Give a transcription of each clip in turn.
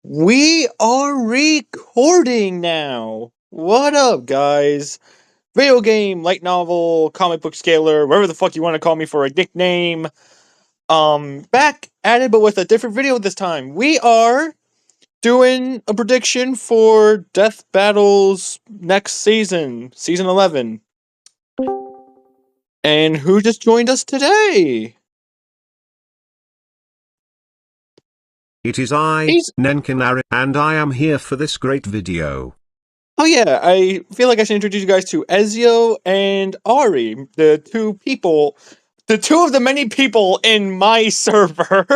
We are recording now. What up, guys? Video game, light novel, comic book scaler, whatever the fuck you want to call me for a nickname. Back at it, but with a different video this time. We are doing a prediction for Death Battle's next season, season 11. And who just joined us today? It is I, Nenkinari, and I am here for this great video. Oh yeah, I feel like I should introduce you guys to Ezio and Ari, the two of the many people in my server.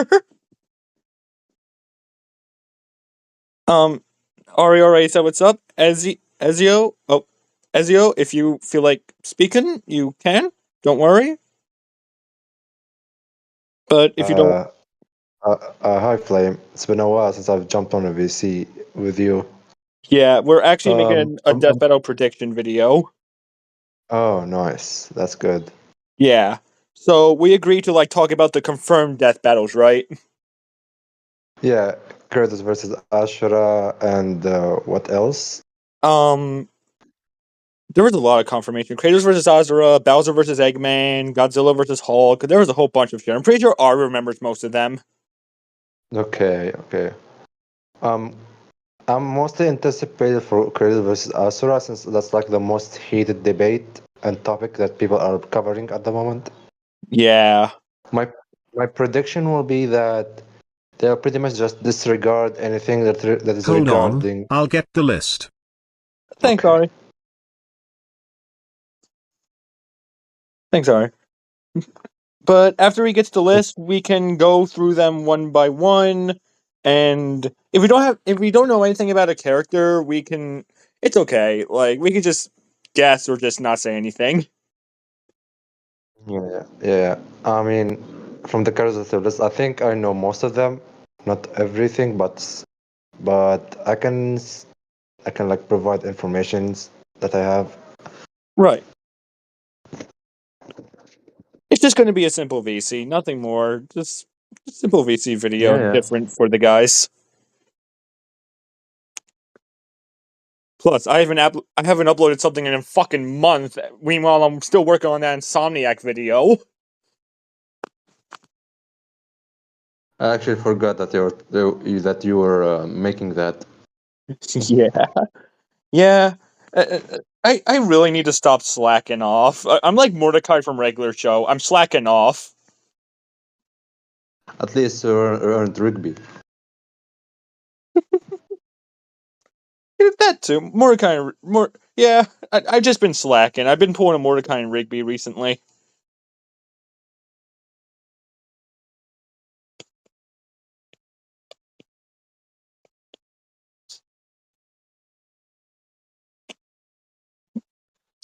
Ari already said what's up. Ezio, if you feel like speaking, you can. Don't worry. But if you don't... Hi Flame. It's been a while since I've jumped on a VC with you. Yeah, we're actually making a Um, Death Battle prediction video. Oh, nice. That's good. Yeah. So we agreed to talk about the confirmed Death Battles, right? Yeah, Kratos versus Asura and what else? There was a lot of confirmation. Kratos versus Asura, Bowser versus Eggman, Godzilla versus Hulk. There was a whole bunch of shit. I'm pretty sure Ari remembers most of them. Okay. I'm mostly anticipated for Kratos versus Asura since that's like the most heated debate and topic that people are covering at the moment. Yeah. My prediction will be that they'll pretty much just disregard anything that is Hold regarding. on, I'll get the list. Thanks, Okay. Ari. Thanks, Ari. But after he gets the list, we can go through them one by one. And if we don't know anything about a character, it's okay. We can just guess or just not say anything. Yeah. I mean, from the characters list, I think I know most of them, not everything, but I can provide informations that I have. Right. It's just going to be a simple VC, nothing more. Just a simple VC video, Yeah. different for the guys. Plus, I haven't uploaded something in a fucking month. Meanwhile, I'm still working on that Insomniac video. I actually forgot that you were making that. Yeah. I really need to stop slacking off. I'm like Mordecai from Regular Show. I'm slacking off. At least you earned Rigby. That too. Yeah, I've just been slacking. I've been pulling a Mordecai and Rigby recently.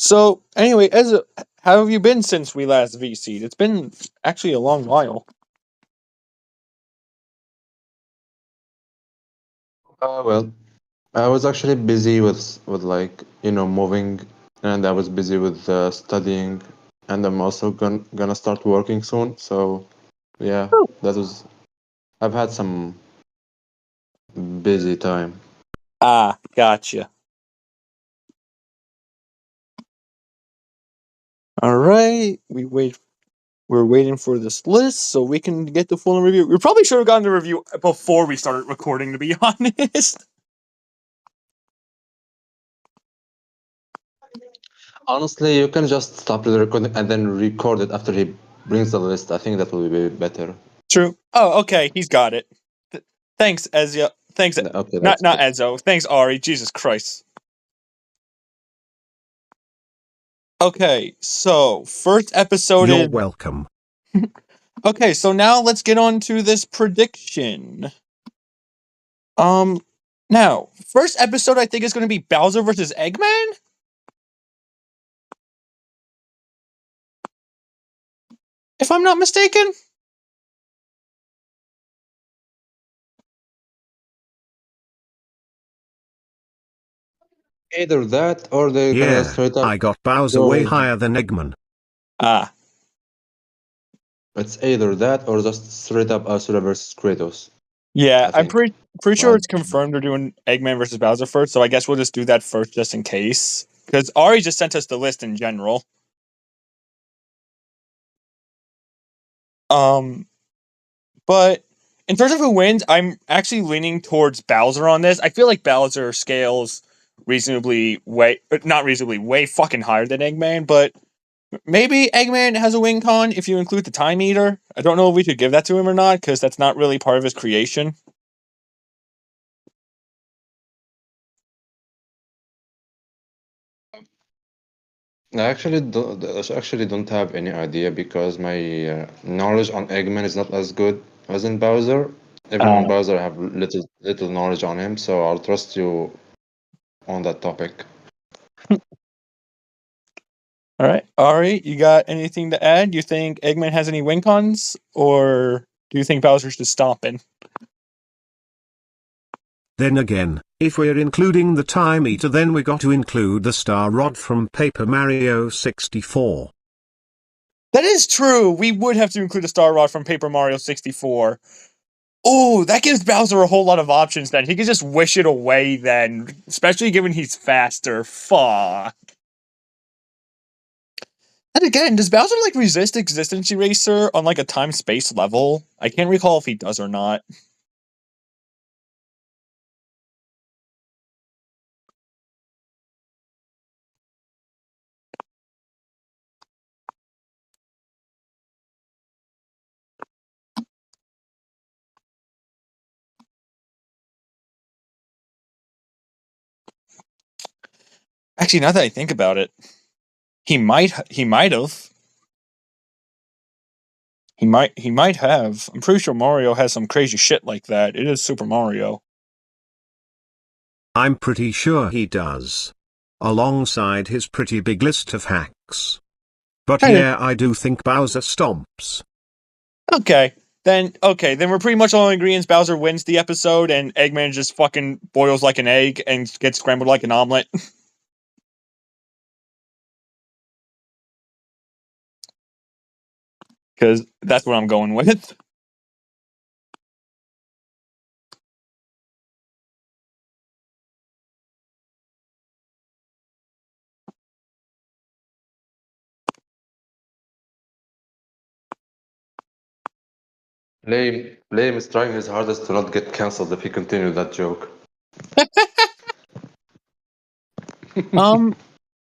So, anyway, how have you been since we last VC'd? It's been actually a long while. Well, I was actually busy with moving, and I was busy with studying, and I'm also gonna start working soon. So, yeah, I've had some busy time. Ah, gotcha. Alright, we're waiting for this list so we can get the full review. We probably should have gotten the review before we started recording, to be honest. Honestly, you can just stop the recording and then record it after he brings the list. I think that will be better. True. Oh, okay, he's got it. Thanks, Ezio. Thanks, Okay, not good. Ezio. Thanks, Ari. Jesus Christ. Okay, so first episode You're welcome. Okay, so now let's get on to this prediction. Now, first episode I think is going to be Bowser versus Eggman? If I'm not mistaken? Either that or they're gonna straight up. I got Bowser way higher than Eggman. Ah. It's either that or just straight up Asura versus Kratos. Yeah, I I'm think. pretty sure Well, it's confirmed they're doing Eggman versus Bowser first, so I guess we'll just do that first just in case. Because Ari just sent us the list in general. But in terms of who wins, I'm actually leaning towards Bowser on this. I feel like Bowser scales reasonably not reasonably, way fucking higher than Eggman, but maybe Eggman has a win con if you include the Time Eater. I don't know if we should give that to him or not, because that's not really part of his creation. I actually don't have any idea because my knowledge on Eggman is not as good as in Bowser. Even on Bowser, I have little knowledge on him, so I'll trust you on that topic. All right, Ari, you got anything to add? Do you think Eggman has any win cons, or do you think Bowser's just stomping? Then again, if we're including the Time Eater, then we got to include the Star Rod from Paper Mario 64. That is true. We would have to include a Star Rod from Paper Mario 64. Oh, that gives Bowser a whole lot of options then. He could just wish it away then, especially given he's faster. Fuck. And again, does Bowser like resist Existence Eraser on like a time-space level? I can't recall if he does or not. Actually, now that I think about it, he might have. He might have. I'm pretty sure Mario has some crazy shit like that. It is Super Mario. I'm pretty sure he does. Alongside his pretty big list of hacks. But yeah, I do think Bowser stomps. Okay. Then we're pretty much all in agreement. Bowser wins the episode, and Eggman just fucking boils like an egg and gets scrambled like an omelet. Because that's what I'm going with. Liam is trying his hardest to not get cancelled if he continued that joke.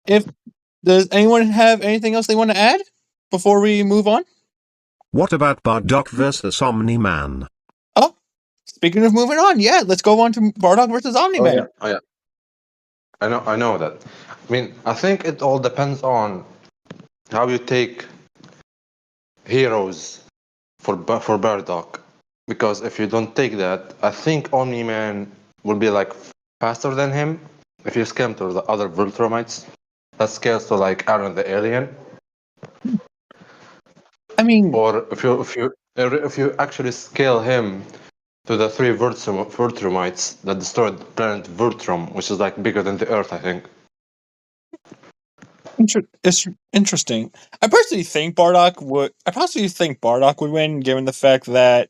If does anyone have anything else they want to add before we move on? What about Bardock versus Omni-Man? Oh, speaking of moving on, yeah, let's go on to Bardock versus Omni-Man. Oh yeah. I know that. I mean, I think it all depends on how you take heroes for Bardock. Because if you don't take that, I think Omni-Man will be like faster than him. If you scale to the other Viltrumites, that scales to like Aaron the Alien. I mean, Or if you actually scale him to the three Viltrumites that destroyed the planet Viltrum, which is like bigger than the Earth, I think. it's interesting. I personally think Bardock would win, given the fact that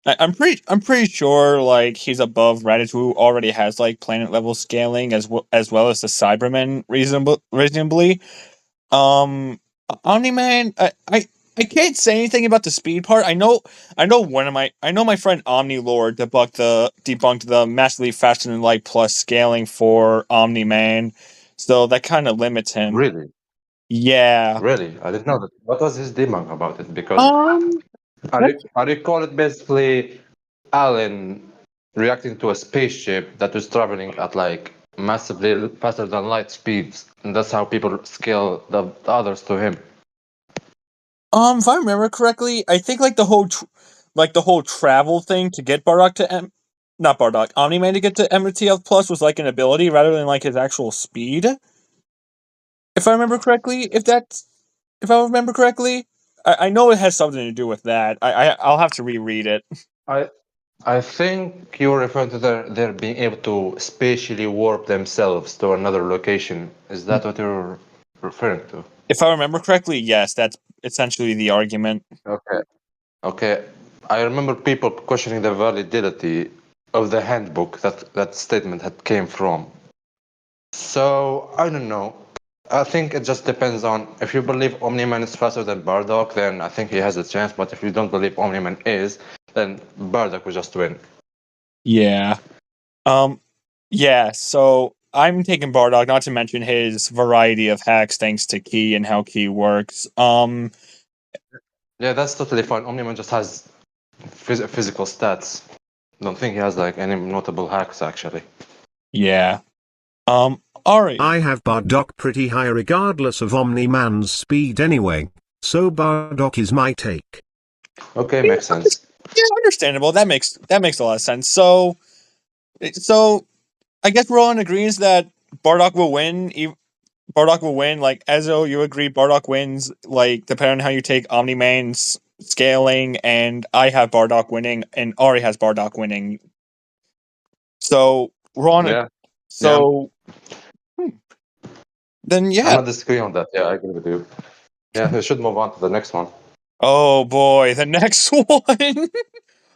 I'm pretty sure like he's above Raditz, who already has like planet level scaling as well as the Cybermen reasonably. Um, Omni-Man, I can't say anything about the speed part. I know my friend Omni-Lord debunked the massively faster than light plus scaling for Omni-Man, so that kind of limits him. Really? Yeah. Really? I didn't know that. What was his debunk about it? Because Um. I recall it basically Alan reacting to a spaceship that was traveling at like massively faster than light speeds, and that's how people scale the others to him. If I remember correctly, I think like the whole travel thing to get Bardock to not Bardock, Omni-Man to get to MTF Plus was like an ability rather than like his actual speed. If I remember correctly, I know it has something to do with that. I'll have to reread it. I I think you're referring to their being able to spatially warp themselves to another location. Is that what you're referring to? If I remember correctly, yes, that's essentially the argument. Okay. Okay. I remember people questioning the validity of the handbook that statement had came from. So I don't know. I think it just depends on if you believe Omni-Man is faster than Bardock, then I think he has a chance. But if you don't believe Omni-Man is, then Bardock will just win. Yeah. Yeah, so I'm taking Bardock, not to mention his variety of hacks thanks to Ki and how Ki works. Yeah, that's totally fine. Omni-Man just has physical stats. Don't think he has like any notable hacks actually. Yeah. Alright. I have Bardock pretty high regardless of Omni-Man's speed anyway, so Bardock is my take. Okay, makes sense. Yeah, understandable. That makes a lot of sense. So I guess we're all in agreement that Bardock will win. Bardock will win. Like Ezo, you agree Bardock wins. Like depending on how you take Omni-Man's scaling, and I have Bardock winning, and Ari has Bardock winning. So we're on. Yeah. So then I'm yeah. not disagreeing on that. Yeah, I agree with you. Yeah, we should move on to the next one. Oh boy, the next one.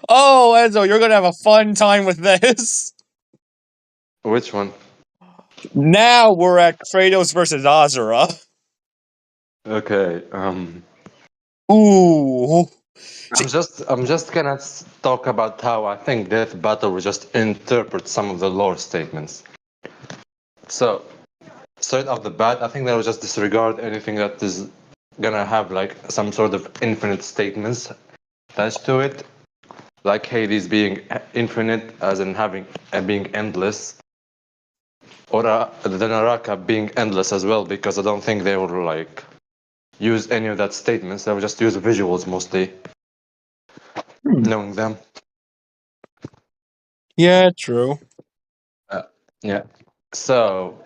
Oh, Ezo, you're gonna have a fun time with this. Which one? Now we're at Kratos versus Asura. Okay. Ooh. I'm just gonna talk about how I think Death Battle will just interpret some of the lore statements. So, straight off the bat, I think they will just disregard anything that is gonna have like some sort of infinite statements attached to it, like Hades being infinite, as in having being endless, or the Naraka being endless as well, because I don't think they will like use any of that statements. They will just use visuals mostly, knowing them. Yeah, true. Yeah. So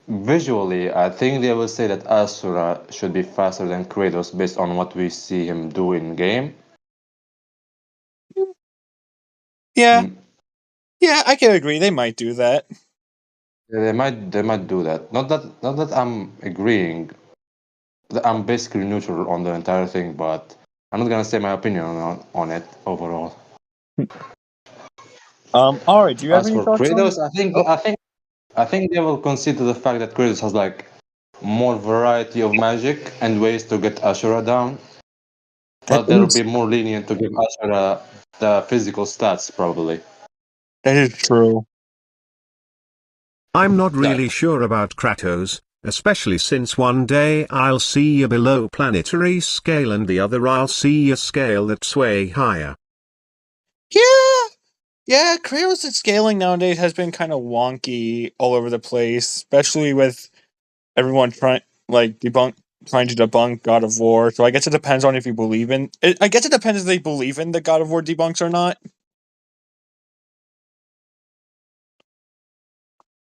visually, I think they will say that Asura should be faster than Kratos based on what we see him do in game. Yeah. Mm. Yeah, I can agree. They might do that. They might do that. Not that I'm agreeing. I'm basically neutral on the entire thing, but I'm not gonna say my opinion on it overall. All right. Do you have As any for thoughts on? Kratos, I think they will consider the fact that Kratos has like more variety of magic and ways to get Ashura down, That but they'll is be more lenient to give Ashura the physical stats probably. that is true. I'm not Yeah. really sure about Kratos, especially since one day I'll see a below planetary scale and the other I'll see a scale that's way higher. Yeah. Yeah, Kratos' scaling nowadays has been kind of wonky all over the place, especially with everyone trying to debunk God of War. So I guess it depends on if you believe in it. I guess it depends if they believe in the God of War debunks or not.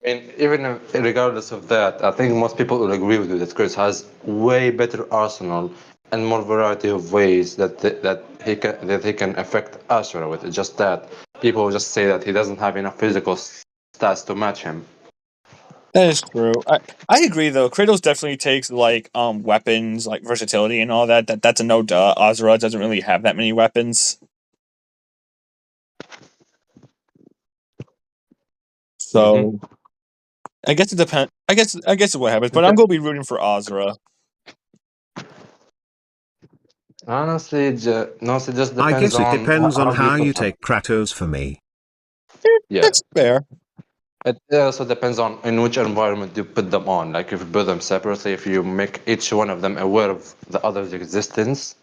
I mean, even regardless of that, I think most people will agree with you that Chris has way better arsenal and more variety of ways that he can affect Ashura with. It's just that people will just say that he doesn't have enough physical stats to match him. That is true. I agree though. Kratos definitely takes like weapons, like versatility and all that. That's a no duh. Azura doesn't really have that many weapons. Mm-hmm. So I guess it depends. I guess what happens, but Okay. I'm gonna be rooting for Azura. Honestly, it just I depends guess it on depends on how do you how put you them. take Kratos for me. Yeah. That's fair. It also depends on in which environment you put them on. Like if you put them separately, if you make each one of them aware of the other's existence,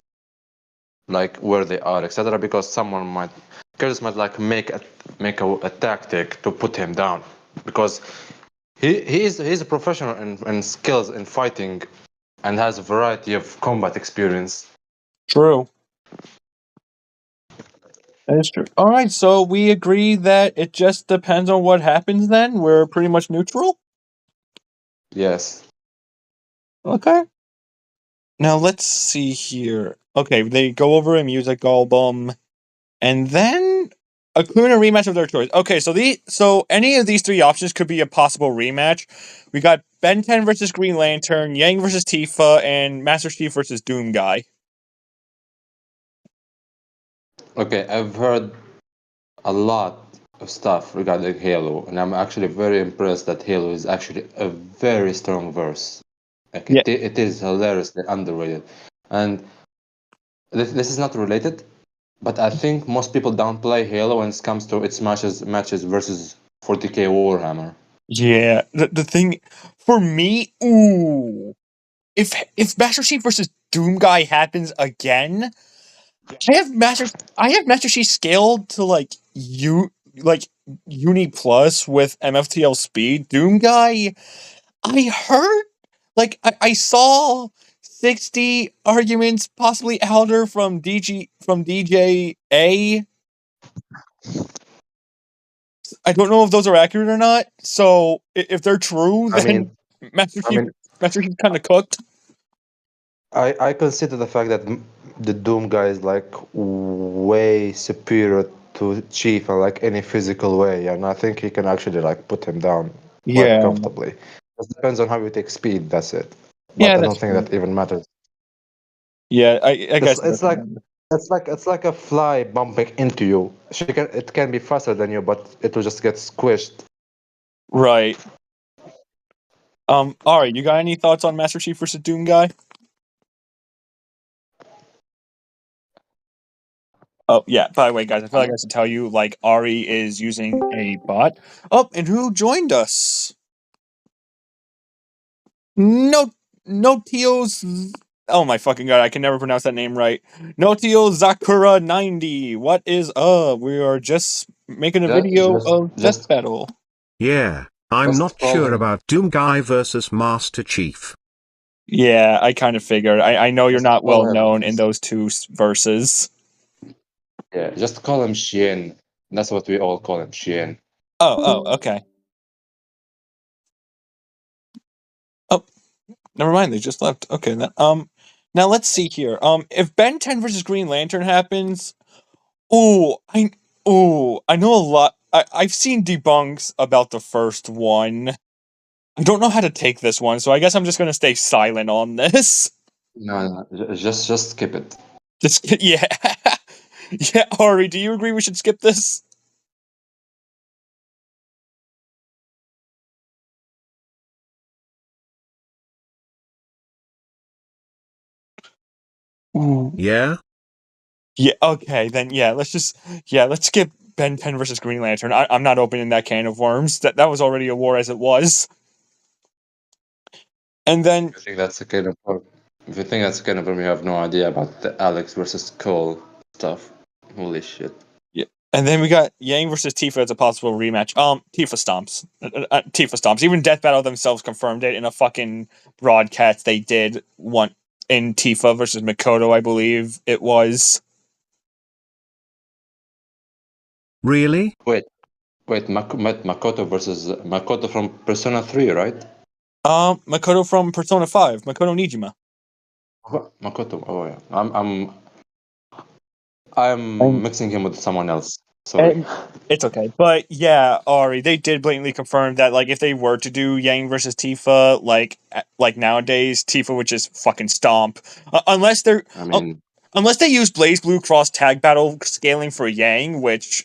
like where they are, etc. Because someone might, Curtis might like make a tactic to put him down, because he's a professional in skills in fighting, and has a variety of combat experience. True. That is true. All right, so we agree that it just depends on what happens. Then we're pretty much neutral. Yes. Okay. Now let's see here. Okay, they go over a music album, and then a clue and a rematch of their choice. Okay, so any of these three options could be a possible rematch. We got Ben 10 versus Green Lantern, Yang versus Tifa, and Master Chief versus Doom Guy. Okay, I've heard a lot of stuff regarding Halo, and I'm actually very impressed that Halo is actually a very strong verse. Like Yeah. it is hilariously underrated, and this is not related, but I think most people downplay Halo when it comes to its matches versus 40k Warhammer. Yeah. The thing for me, ooh. If Master Chief versus Doom Guy happens again, I have Master Chief scaled to like Uni Plus with MFTL speed. Doom Guy, I heard I saw 60 arguments, possibly outer from DJ A. I don't know if those are accurate or not. So if they're true, I then mean, Master I Chief mean, Master Chief's kind of cooked. I consider the fact that the Doom guy is like way superior to Chief in like any physical way, and I think he can actually like put him down quite Yeah. comfortably. It depends on how you take speed. That's it. But Yeah, I that's don't think true. that even matters. Yeah, I It's guess it it's like doesn't. it's like a fly bumping into you. It can be faster than you, but it will just get squished. Right. All right. You got any thoughts on Master Chief versus Doom Guy? Oh yeah. By the way, guys, I feel like I should tell you, like Ari is using a bot. Oh, and who joined us? No, Notio's. Oh my fucking god! I can never pronounce that name right. Notio Zakura 90. What is up? We are just making a Just video just of Death just Battle. Yeah, I'm just not call sure him. about Doom Guy versus Master Chief. Yeah, I kind of figured. I know you're Just not well call him. known in those two verses. Yeah, just call him Shien. That's what we all call him, Shien. Okay. Oh, never mind. They just left. Okay. Now let's see here. If Ben 10 versus Green Lantern happens, oh, I know a lot. I've seen debunks about the first one. I don't know how to take this one, so I guess I'm just gonna stay silent on this. No, just skip it. Just yeah, yeah. Ari, do you agree we should skip this? Ooh. Yeah? Yeah. Okay. Then yeah. Let's skip Ben 10 versus Green Lantern. I'm not opening that can of worms. That was already a war as it was. And then I think that's a kind of if you think that's kind of you have no idea about the Alex versus Cole stuff. Holy shit. yeah, and then we got Yang versus Tifa as a possible rematch. Tifa stomps. Tifa stomps. Even Death Battle themselves confirmed it in a fucking broadcast they did one in Tifa versus Makoto, I believe it was. Really? Wait, Makoto versus Makoto from Persona 3, right? Makoto from Persona 5, Makoto Nijima. Makoto. Oh yeah. I'm mixing him with someone else. Sorry. And it's okay. But yeah, Ari, they did blatantly confirm that like if they were to do Yang versus Tifa, like nowadays, Tifa would just fucking stomp. I mean, Unless they use Blaze Blue cross tag battle scaling for Yang, which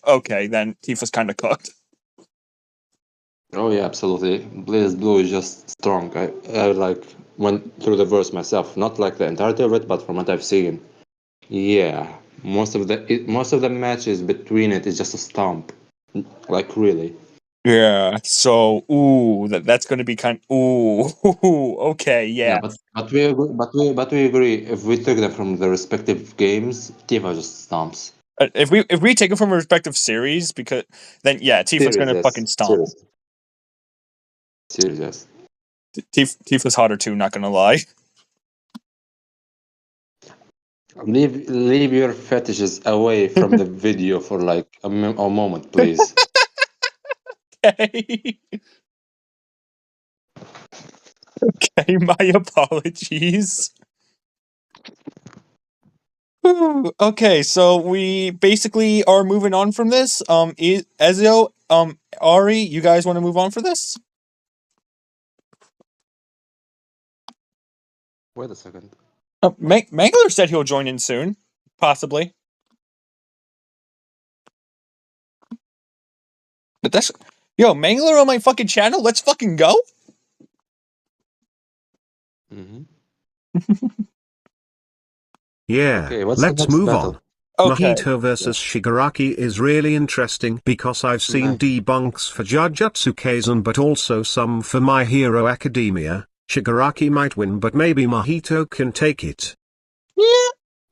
okay, then Tifa's kind of cooked. oh yeah, absolutely. Blaze Blue is just strong. I like went through the verse myself, not like the entirety of it, but from what I've seen. Yeah, most of the matches between it is just a stomp. Like really. Yeah. So that's gonna be okay, Yeah, yeah. but we agree. If we took them from the respective games, Tifa just stomps. If we take it from a respective series, because then yeah, Tifa's Serious, gonna fucking yes. stomp. Serious, yes. Tifa's hotter too, not gonna lie. Leave your fetishes away from the video for like a moment, please. Okay. Okay, my apologies. Whew, okay, so we basically are moving on from this. Ezio, Ari, you guys want to move on for this? Wait a second. Mangler said he'll join in soon, possibly. But that's Mangler on my fucking channel. Let's fucking go. Mm-hmm. Yeah, Okay, what's the let's next move battle? on. Okay. Mahito versus Shigaraki is really interesting because I've seen Nice. debunks for Jujutsu Kaisen but also some for My Hero Academia. Shigaraki might win but maybe Mahito can take it.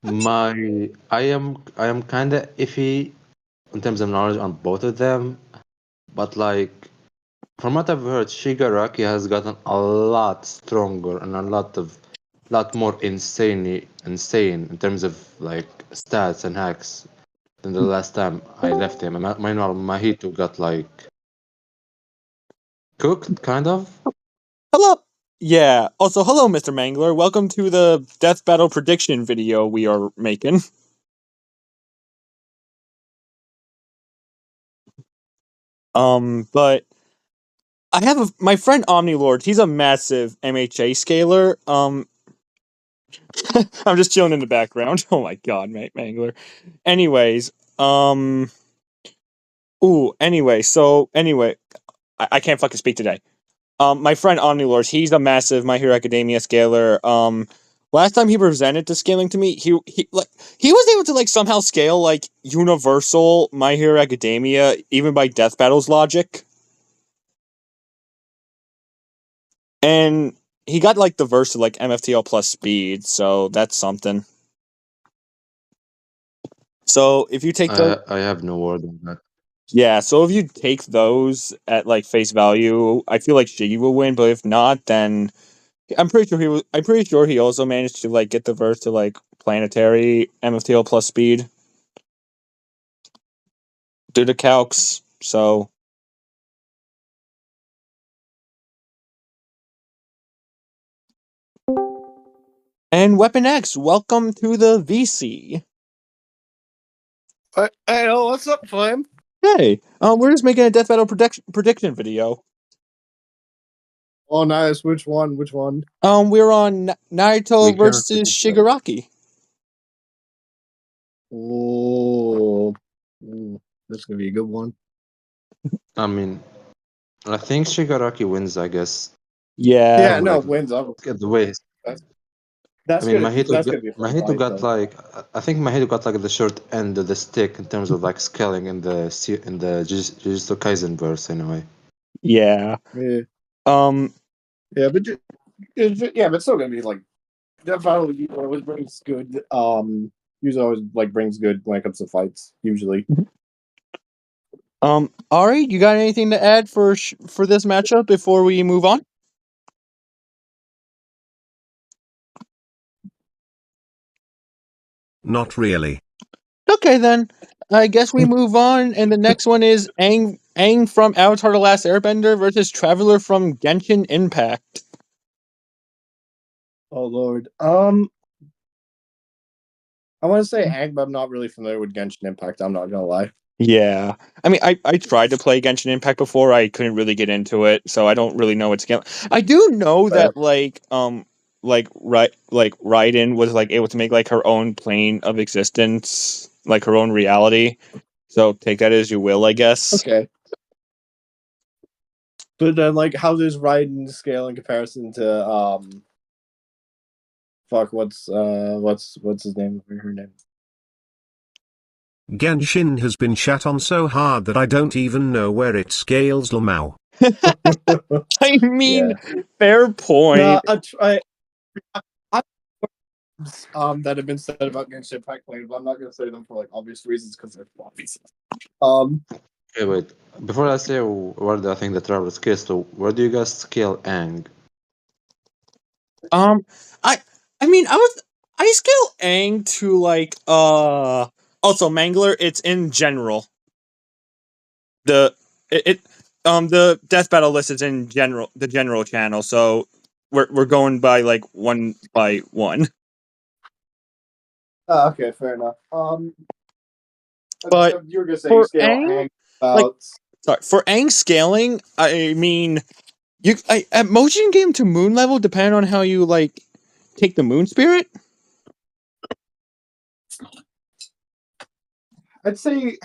I am kind of iffy in terms of knowledge on both of them, but like from what I've heard, Shigaraki has gotten a lot stronger and a lot more insane in terms of like stats and hacks than the last time I left him. And meanwhile, Mahito got like cooked, kind of. Hello. Yeah. Also, hello, Mr. Mangler. Welcome to the death battle prediction video we are making. But I have my friend Omnilord. He's a massive MHA scaler. I'm just chilling in the background. Oh my god, Mangler. Anyways, anyway, I can't fucking speak today. My friend Omnilord, he's a massive My Hero Academia scaler. Last time he presented the scaling to me, he was able to like somehow scale like universal My Hero Academia even by Death Battle's logic. And he got like the verse to like MFTL plus speed, so that's something. So if you take I have no word on that. yeah, so if you take those at like face value, I feel like Shiggy will win, but if not, then I'm pretty sure he also managed to like get the verse to like planetary MFTL plus speed due to calcs. So and Weapon X, welcome to the VC. Hey, what's up, Flame? Hey, we're just making a death battle prediction video. Oh, nice. Which one? Which one? We're on Naruto We can't versus predict that. Shigaraki. Oh, that's gonna be a good one. I mean, I think Shigaraki wins, I guess. Yeah. No, Like, wins up. the way That's I mean, gonna be a fun Mahito fight, got though. like I think Mahito got like the short end of the stick in terms of like scaling in the Jujutsu Kaisen verse anyway. Yeah. Yeah, Um. but but it's still gonna be like that battle always brings good. Usually always like brings good when it comes to fights. Usually. Ari, you got anything to add for this matchup before we move on? Not really. Okay, then. I guess we move on, and the next one is Aang from Avatar: The Last Airbender versus Traveler from Genshin Impact. Oh Lord. I want to say Aang, but I'm not really familiar with Genshin Impact. I'm not gonna lie. Yeah, I mean, I tried to play Genshin Impact before. I couldn't really get into it, so I don't really know what's going. I do know Fair. that Raiden was like able to make like her own plane of existence, like her own reality. So take that as you will, I guess. Okay. But then, like, how does Raiden scale in comparison to fuck, what's his name? Her name? Genshin has been shat on so hard that I don't even know where it scales Lamau. I mean, Yeah. fair point. No, I that have been said about Genshin Impact players, but I'm not gonna say them for like obvious reasons because they're obvious. Okay, wait. Before I say where do I think the travel scales to, where do you guys scale Aang? Um, I I mean, I scale Aang to like also Mangler. It's in general. The it the death battle list is in general the general channel, so we're going by like one by one. Okay, fair enough. But You were gonna say you for scale Aang, Aang like about sorry for Aang scaling, I mean at motion game to moon level, depending on how you like take the moon spirit. I'd say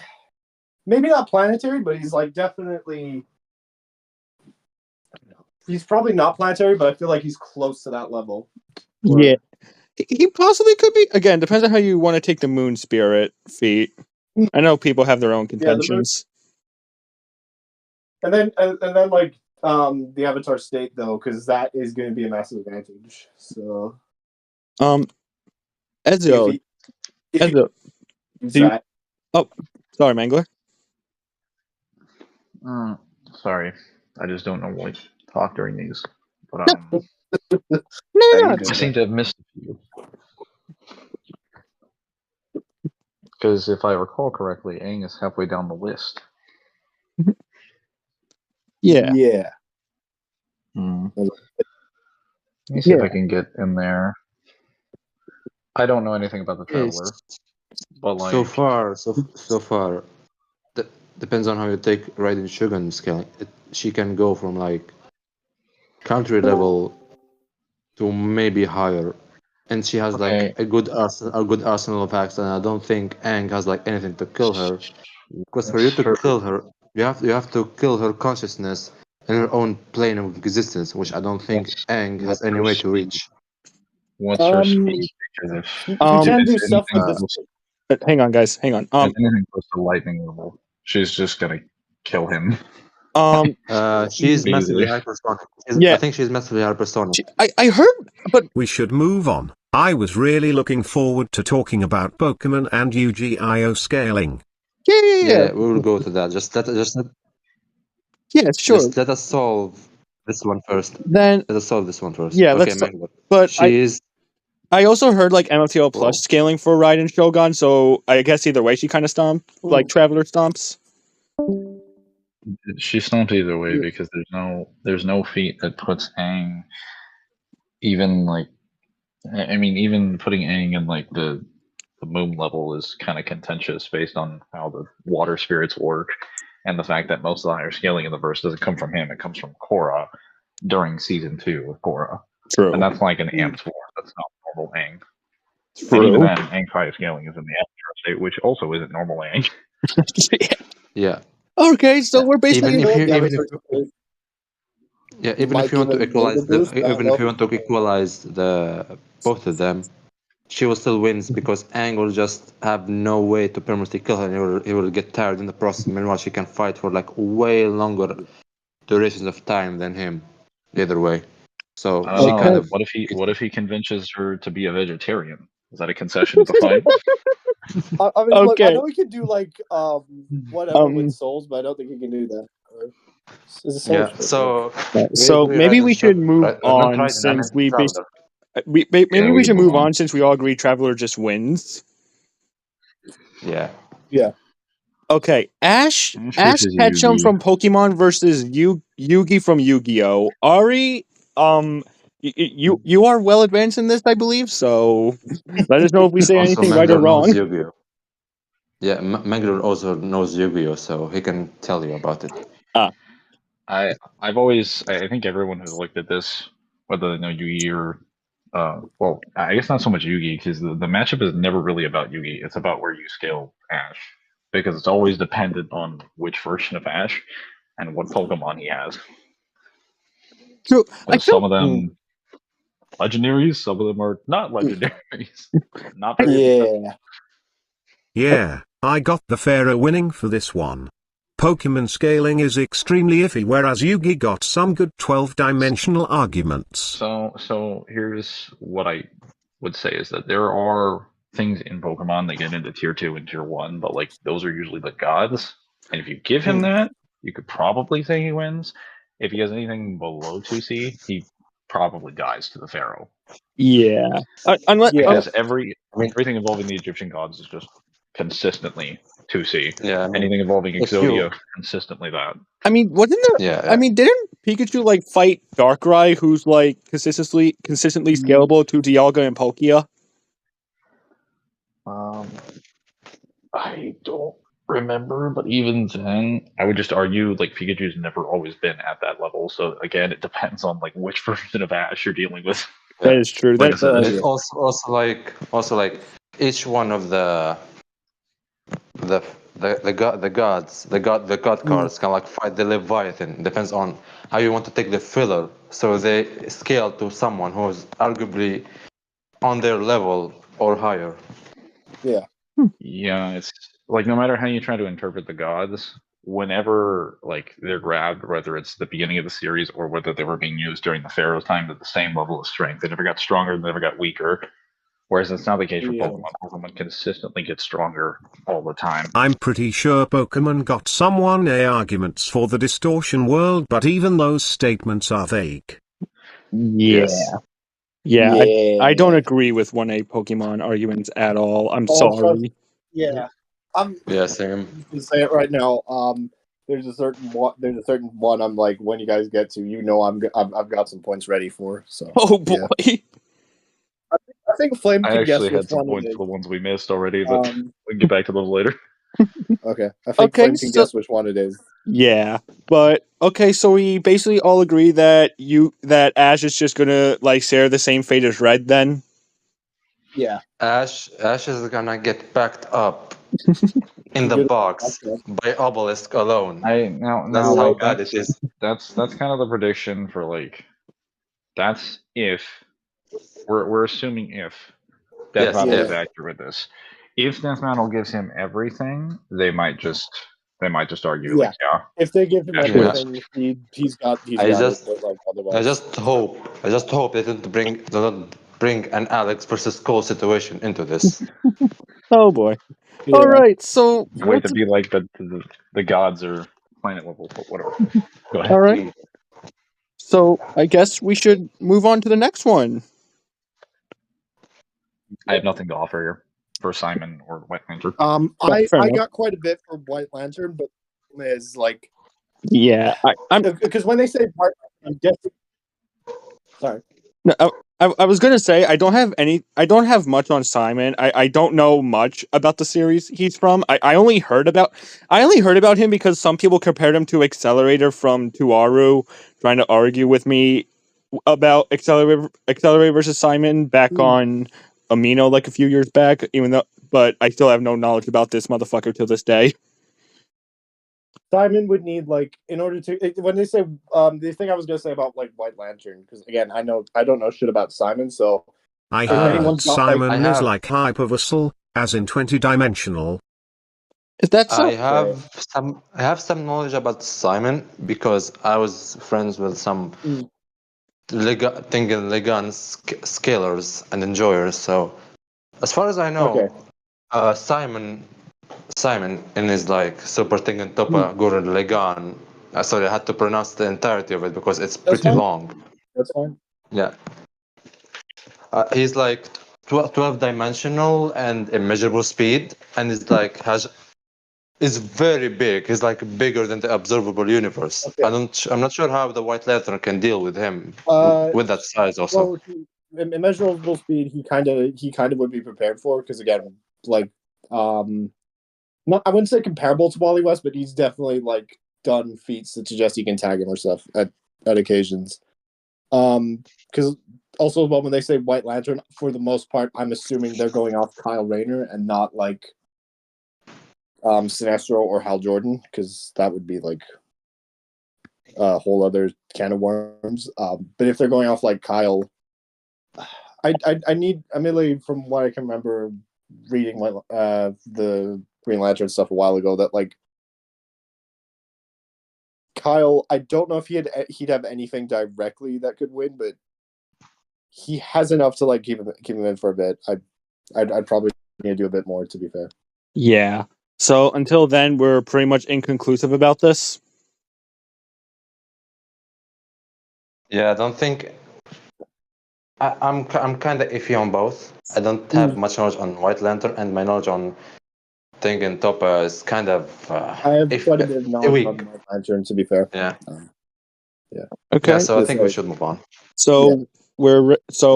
maybe not planetary, but he's like definitely. He's probably not planetary, but I feel like he's close to that level. Yeah. He possibly could be. Again, depends on how you want to take the moon spirit feat. I know people have their own contentions. And then like the Avatar state though, because that is going to be a massive advantage. So Ezio, Ezio, oh, sorry, Mangler. Sorry, I just don't know what talk during these. But No, I seem to have missed a few. Because if I recall correctly, Aang is halfway down the list. Yeah. Let me see if I can get in there. I don't know anything about the Traveler, but like so far, depends on how you take Raiden Shogun scaling. She can go from like country level to maybe higher, and she has like a good arsenal of hacks. And I don't think Aang has like anything to kill her, because for you to kill her, you have to kill her consciousness in her own plane of existence, which I don't think Aang has any way to reach. What's her speed? He can do stuff with this. Hang on, guys. Hang on. If anything close to lightning level, she's just gonna kill him. She's massively hypersonic. I think she's massively hypersonic. I heard, but we should move on. I was really looking forward to talking about Pokemon and Yu-Gi-Oh scaling. Yeah, we will go to that. Yeah, sure. Just let us solve this one first. Then let us solve this one first. Yeah, okay, but I also heard like MFTL plus scaling for Raiden Shogun, so I guess either way she kind of stomped, like Traveler stomps. She stomped either way because there's no feat that puts Aang even like, I mean, even putting Aang in like the moon level is kind of contentious based on how the water spirits work and the fact that most of the higher scaling in the verse doesn't come from him, it comes from Korra during season 2 of Korra. True. And that's like an amped form. That's not normal Aang. True. And even then, Aang's high scaling is in the Avatar state, which also isn't normal Aang. Yeah. Okay, so we're basically even if you want to equalize the both of them, she will still wins because Aang will just have no way to permanently kill her, and he will get tired in the process. Meanwhile, she can fight for like way longer durations of time than him. The other way. So I don't know. What if he convinces her to be a vegetarian? Is that a concession to fight? I mean, look, I know he can do like whatever with souls, but I don't think he can do that. So maybe we should move on since we should move on since we all agree Traveler just wins. Yeah. Okay, Ash Ketchum from Pokemon versus Yugi from Yu-Gi-Oh. Ari, you are well advanced in this, I believe. So let us know if we say anything right or wrong. Yeah, Mangler also knows Yu-Gi-Oh, so he can tell you about it. I think everyone who's looked at this, whether they know Yugi or well, I guess not so much Yugi, because the matchup is never really about Yugi. It's about where you scale Ash, because it's always dependent on which version of Ash and what Pokemon he has. True. Some of them legendaries, some of them are not legendaries. Not very Yeah, I got the Pharaoh winning for this one. Pokemon scaling is extremely iffy, whereas Yugi got some good 12-dimensional arguments. So here's what I would say is that there are things in Pokemon that get into tier 2 and tier 1, but like those are usually the gods. And if you give him that, you could probably say he wins. If he has anything below 2C, he probably dies to the Pharaoh. Yeah. Because everything involving the Egyptian gods is just consistently 2C. Yeah. Anything involving Exodia, consistently that. I mean, wasn't there? Yeah. I mean, didn't Pikachu like fight Darkrai, who's like consistently scalable to Dialga and Palkia? I don't remember, but even then, I would just argue like Pikachu's never always been at that level. So again, it depends on like which version of Ash you're dealing with. That is true. It's also like each one of the the god cards can like fight the Leviathan. Depends on how you want to take the filler. So they scale to someone who's arguably on their level or higher. Yeah. Yeah, it's like no matter how you try to interpret the gods, whenever like they're grabbed, whether it's the beginning of the series or whether they were being used during the Pharaoh's time at the same level of strength, they never got stronger, they never got weaker. Whereas it's not the case for Yeah. Pokemon. Pokemon consistently get stronger all the time. I'm pretty sure Pokemon got some 1A arguments for the distortion world, but even those statements are vague. Yeah. Yes. Yeah, I don't agree with 1A Pokemon arguments at all. I'm sorry. Yeah. I'm Yeah, same. just say it right now. There's a certain one. I'm like, when you guys get to, I've got some points ready for. So. Oh boy. Yeah. I think Flame I can guess actually which had some one it points is. for the ones we missed already, but Um, we can get back to those later. okay. I think Okay, Flame can so guess which one it is. yeah, but okay, so we basically all agree that that Ash is just gonna like share the same fate as Red then. Yeah. Ash is gonna get backed up in the Good. box by Obelisk alone. Now That's how like bad it is. that's kind of the prediction for like that's if we're assuming if Death Yes, Battle is if. accurate with this. If Death Battle gives him everything, they might just argue Yeah. like yeah. If they give him Ash Yeah. everything, he's got I it. just But like I otherwise, just hope they don't bring an Alex versus Cole situation into this. Oh boy. yeah. All right, so Wait to what's be like the gods are planet level, whatever. Go ahead. all right? So I guess we should move on to the next one. I have nothing to offer here for Simon or White Lantern. Fair I enough. got quite a bit for White Lantern, but is like Yeah, I'm. because when they say White Lantern, I'm guessing. Sorry. No, I was gonna say I don't have much on Simon. I don't know much about the series he's from. I only heard about him because some people compared him to Accelerator from Tuaru, trying to argue with me about Accelerator versus Simon back on Amino like a few years back. But I still have no knowledge about this motherfucker till this day. Simon would need like in order to when they say the thing I was gonna say about like White Lantern, because again I don't know shit about Simon, so I if heard anyone's got like Simon I is have- like Hypervessel, as in 20-dimensional. Is that so? I have some knowledge about Simon because I was friends with some Tengen scalers and enjoyers. So as far as I know, Simon in his like Super Tengen Toppa Gurren Lagann. Sorry, I had to pronounce the entirety of it because it's pretty fine. long. That's fine. Yeah. He's like 12 dimensional and immeasurable speed, and is like is very big. He's like bigger than the observable universe. Okay. I'm not sure how the White Lantern can deal with him with that size also. Well, immeasurable speed, he kind of would be prepared for because again, like not I wouldn't say comparable to Wally West, but he's definitely like done feats that suggest he can tag him or stuff at occasions. Because also as well when they say White Lantern, for the most part, I'm assuming they're going off Kyle Rayner and not like Sinestro or Hal Jordan, because that would be like a whole other can of worms. But if they're going off like Kyle, I mainly from what I can remember reading the Green Lantern stuff a while ago that like Kyle, I don't know if he'd have anything directly that could win, but he has enough to like keep him in for a bit. I'd probably need to do a bit more, to be fair. Yeah. So until then, we're pretty much inconclusive about this. Yeah, I don't think I'm kind of iffy on both. I don't have much knowledge on White Lantern, and my knowledge on Tengen Toppa is kind of I have quite a bit of knowledge weak. on White Lantern, to be fair. Yeah. Yeah. Okay. Yeah, so I think we should move on. So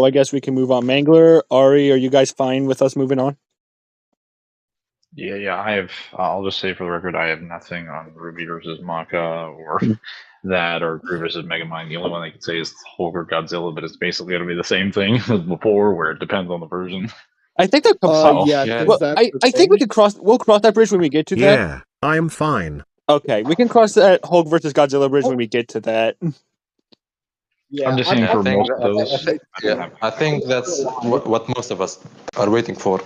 I guess we can move on. Mangler, Ari, are you guys fine with us moving on? Yeah. I'll just say for the record, I have nothing on Ruby versus Maka or that or Groove versus Megamind. The only one I can say is Hulk or Godzilla, but it's basically going to be the same thing as before, where it depends on the version. I think that yeah, shit. because well, that's the I think we thing. could we'll cross that bridge when we get to that. Yeah, I am fine. Okay, we can cross that Hulk versus Godzilla bridge when we get to that. Yeah, I'm just saying Yeah, for most of those, I think that's what most of us are waiting for.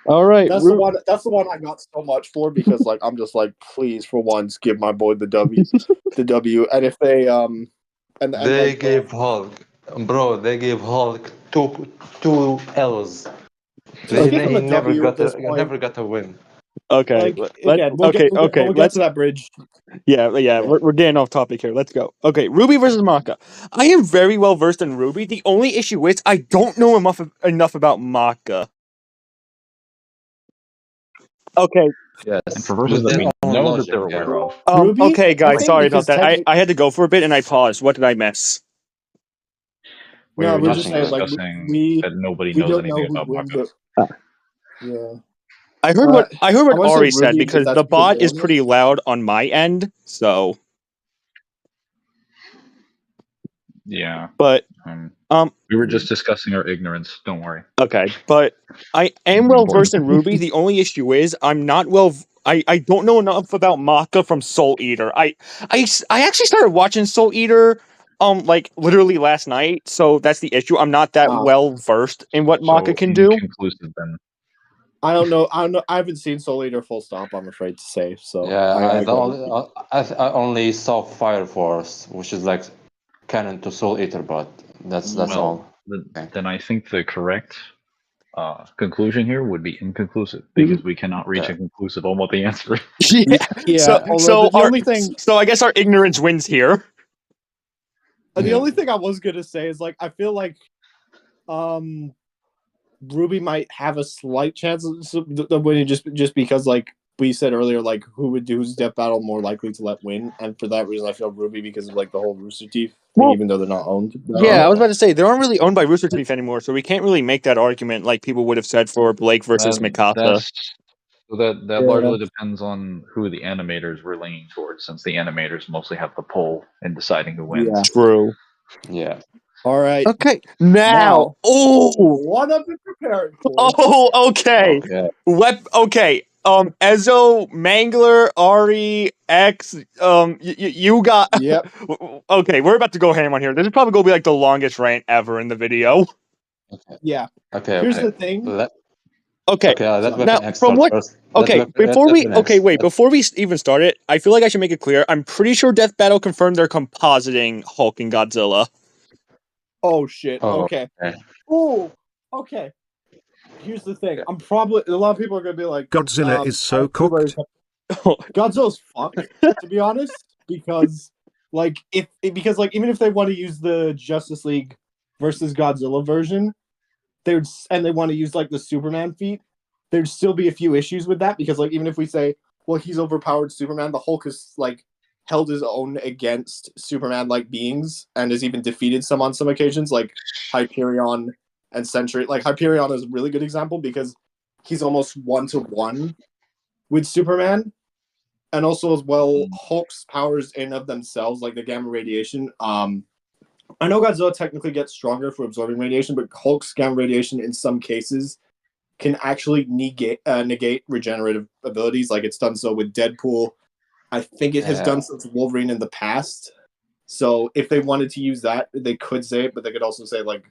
All right, That's the one. That's the one I got so much for because like I'm just like, please for once give my boy the W, the W. And if they and They like gave Hulk, bro. They gave Hulk two L's. just give him He a W at this point. never got a win. Okay, Like again, we'll get let's to that bridge. yeah. Yeah. We're getting off topic here. Let's go. Okay, Ruby versus Maka. I am very well versed in Ruby. The only issue is I don't know enough about Maka. Okay. and Yes, for versions with that their we own know that logic. they're Yeah. aware of. Ruby? Okay, I guys, think sorry about because that. I had to go for a bit and I paused. What did I miss? We No, were we're just just saying like discussing we that nobody we knows don't know anything who'd about win, Mako. but yeah. I heard I what want to say Ari said Ruby because that's the because bot is Warner. pretty loud on my end. So, Yeah. but We were just discussing our ignorance. Don't worry. okay, but I am well versed in Ruby. The only issue is I'm not well. I don't know enough about Maka from Soul Eater. I actually started watching Soul Eater like literally last night, so that's the issue. I'm not that well versed in what Maka So can do. inconclusive then. I don't know. I haven't seen Soul Eater full stop. I'm afraid to say. So Yeah, I I only saw Fire Force, which is like canon to Soul Eater, but that's all. Then I think the correct conclusion here would be inconclusive because we cannot reach a conclusive on what the answer is. Yeah. Although the only thing, so I guess our ignorance wins here. the only thing I was gonna say is like I feel like, Ruby might have a slight chance of winning just because like we said earlier, like who's Death Battle more likely to let win, and for that reason I feel Ruby because of like the whole Rooster Teeth thing, Well, even though they're not owned. Yeah, I was about to say they aren't really owned by Rooster Teeth anymore, so we can't really make that argument like people would have said for Blake versus Mikasa. So that largely depends on who the animators were leaning towards, since the animators mostly have the pull in deciding who wins. Yeah. True. Yeah. All right. Okay. Now, what I've been preparing for. Okay. Okay. Ezo, Mangler, Ari, X. You got. Yep. Okay, we're about to go ham on here. This is probably gonna be like the longest rant ever in the video. Yeah. Okay. Here's the thing. Okay. Let Now, Weapon X from start what? first. Okay, before we even start it, I feel like I should make it clear. I'm pretty sure Death Battle confirmed they're compositing Hulk and Godzilla. Oh shit. Oh, Okay. okay. Oh. Okay. Here's the thing. I'm probably a lot of people are gonna be like, Godzilla is so cooked. Godzilla's fucked, to be honest, because like even if they want to use the Justice League versus Godzilla version, they want to use like the Superman feat, there'd still be a few issues with that because like even if we say, well, he's overpowered Superman, the Hulk has like held his own against Superman like beings and has even defeated some on some occasions, like Hyperion and Sentry. Like Hyperion is a really good example because he's almost 1-to-1 with Superman. And also as well, Hulk's powers in of themselves, like the gamma radiation. I know Godzilla technically gets stronger for absorbing radiation, but Hulk's gamma radiation in some cases can actually negate regenerative abilities. Like it's done so with Deadpool. I think it has done so with Wolverine in the past. So if they wanted to use that, they could say it, but they could also say like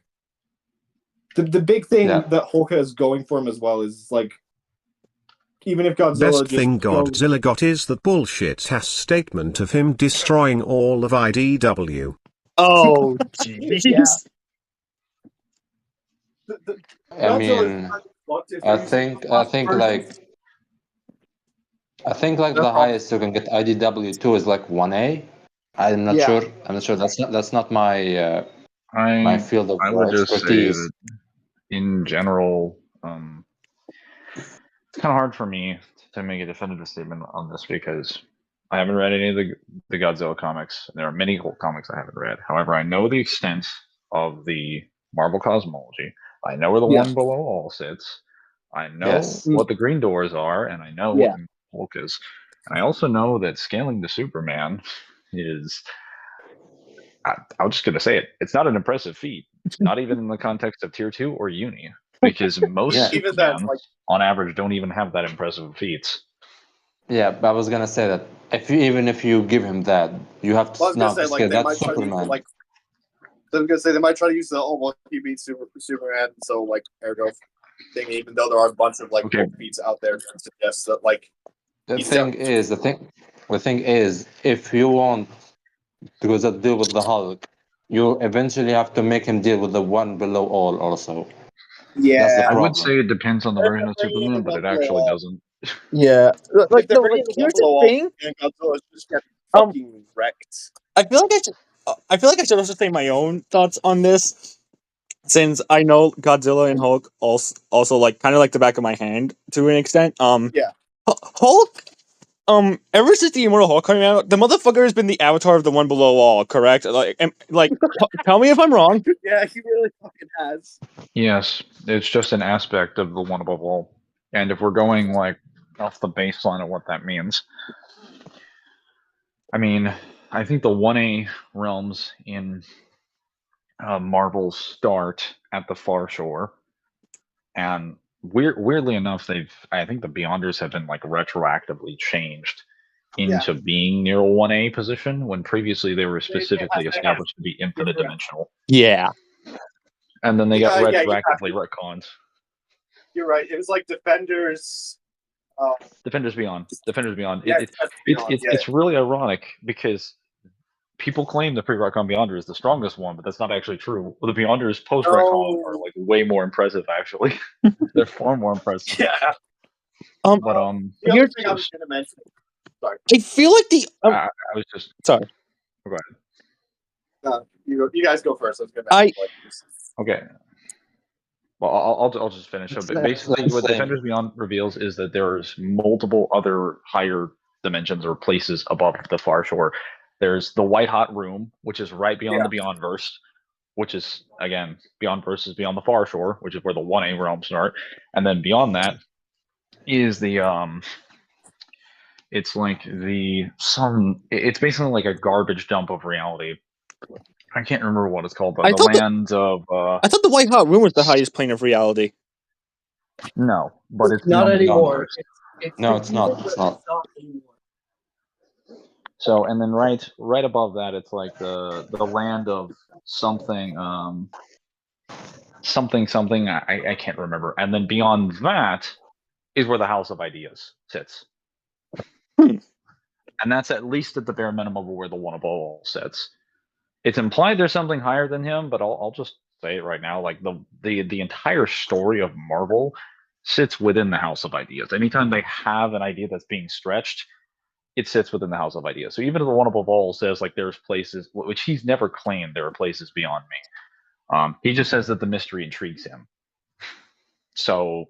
the big thing that Hulk has going for him as well is like even if Godzilla Best thing Godzilla got is that bullshit-ass statement of him destroying all of IDW. Oh, jeez. I mean, I think the highest you can get IDW2 is like 1A. I'm not sure. That's not my my field of expertise. Just say that in general, it's kind of hard for me to make a definitive statement on this because I haven't read any of the Godzilla comics. There are many Hulk comics I haven't read. However, I know the extent of the Marvel cosmology. I know where the one below all sits. I know what the green doors are, and I know what Hulk is. And I also know that scaling the Superman is. I'm just going to say it. It's not an impressive feat, not even in the context of Tier 2 or Uni. because most Yeah. Even then, Supermen, like, on average, don't even have that impressive feats. Yeah, but I was gonna say that even if you give him that, you have to I was gonna now say, to like, scale they that might try to use Superman. like. I was gonna say they might try to use the well, he beats Superman, so like ergo thing. Even though there are a bunch of like Okay. woke beats out there that suggest that like The he's thing definitely- is, the thing is, if you want to go that deal with the Hulk, you eventually have to make him deal with the one below all also. yeah. That's the I would problem. say it depends on the If version they're of bringing in Superman, the but one it actually below all- doesn't. Yeah, like If they're no, bringing like, the one here's the below all, thing. and Godzilla is just getting Um, fucking wrecked. I feel like I feel like I should also say my own thoughts on this, since I know Godzilla and Hulk also like kind of like the back of my hand to an extent. Yeah. Hulk. Ever since the Immortal Hulk coming out, the motherfucker has been the avatar of the one below all. Correct? Tell me if I'm wrong. Yeah, he really fucking has. Yes, it's just an aspect of the one above all. And if we're going like off the baseline of what that means, I mean, I think the 1A realms in Marvel start at the far shore, and weirdly enough, I think the Beyonders have been like retroactively changed into being near a 1A position when previously they were specifically established to be infinite dimensional. Yeah. And then they got Yeah, retroactively retconned. You're right. It was like Defenders. Defenders Beyond. Defenders Beyond. Yeah, It's really ironic because people claim the pre-retcon Beyonder is the strongest one, but that's not actually true. Well, the Beyonders post-retcon are like way more impressive, actually. They're far more impressive. Yeah. But The other here's thing I was gonna mention. Sorry. I feel like the I was just sorry. go ahead. You guys go first. I was gonna I- Okay. Well, I'll just finish. So basically, what Defenders Beyond reveals is that there's multiple other higher dimensions or places above the far shore. There's the White Hot Room, which is right beyond the Beyondverse, which is again Beyondverse is beyond the far shore, which is where the 1A realms start, and then beyond that is the it's like it's basically like a garbage dump of reality. I can't remember what it's called, but I the thought land of I thought the White Hot Room was the highest plane of reality. no, but it's not beyond the anymore. Beyondverse. No, it's not. It's not. Anymore. So, and then right above that, it's like the land of something, something. I can't remember. And then beyond that is where the House of Ideas sits. And that's at least at the bare minimum of where the one above all sits. It's implied there's something higher than him, but I'll just say it right now. Like the entire story of Marvel sits within the House of Ideas. Anytime they have an idea that's being stretched, it sits within the House of Ideas. So even if the one above all says like there's places, which he's never claimed there are places beyond me, he just says that the mystery intrigues him. So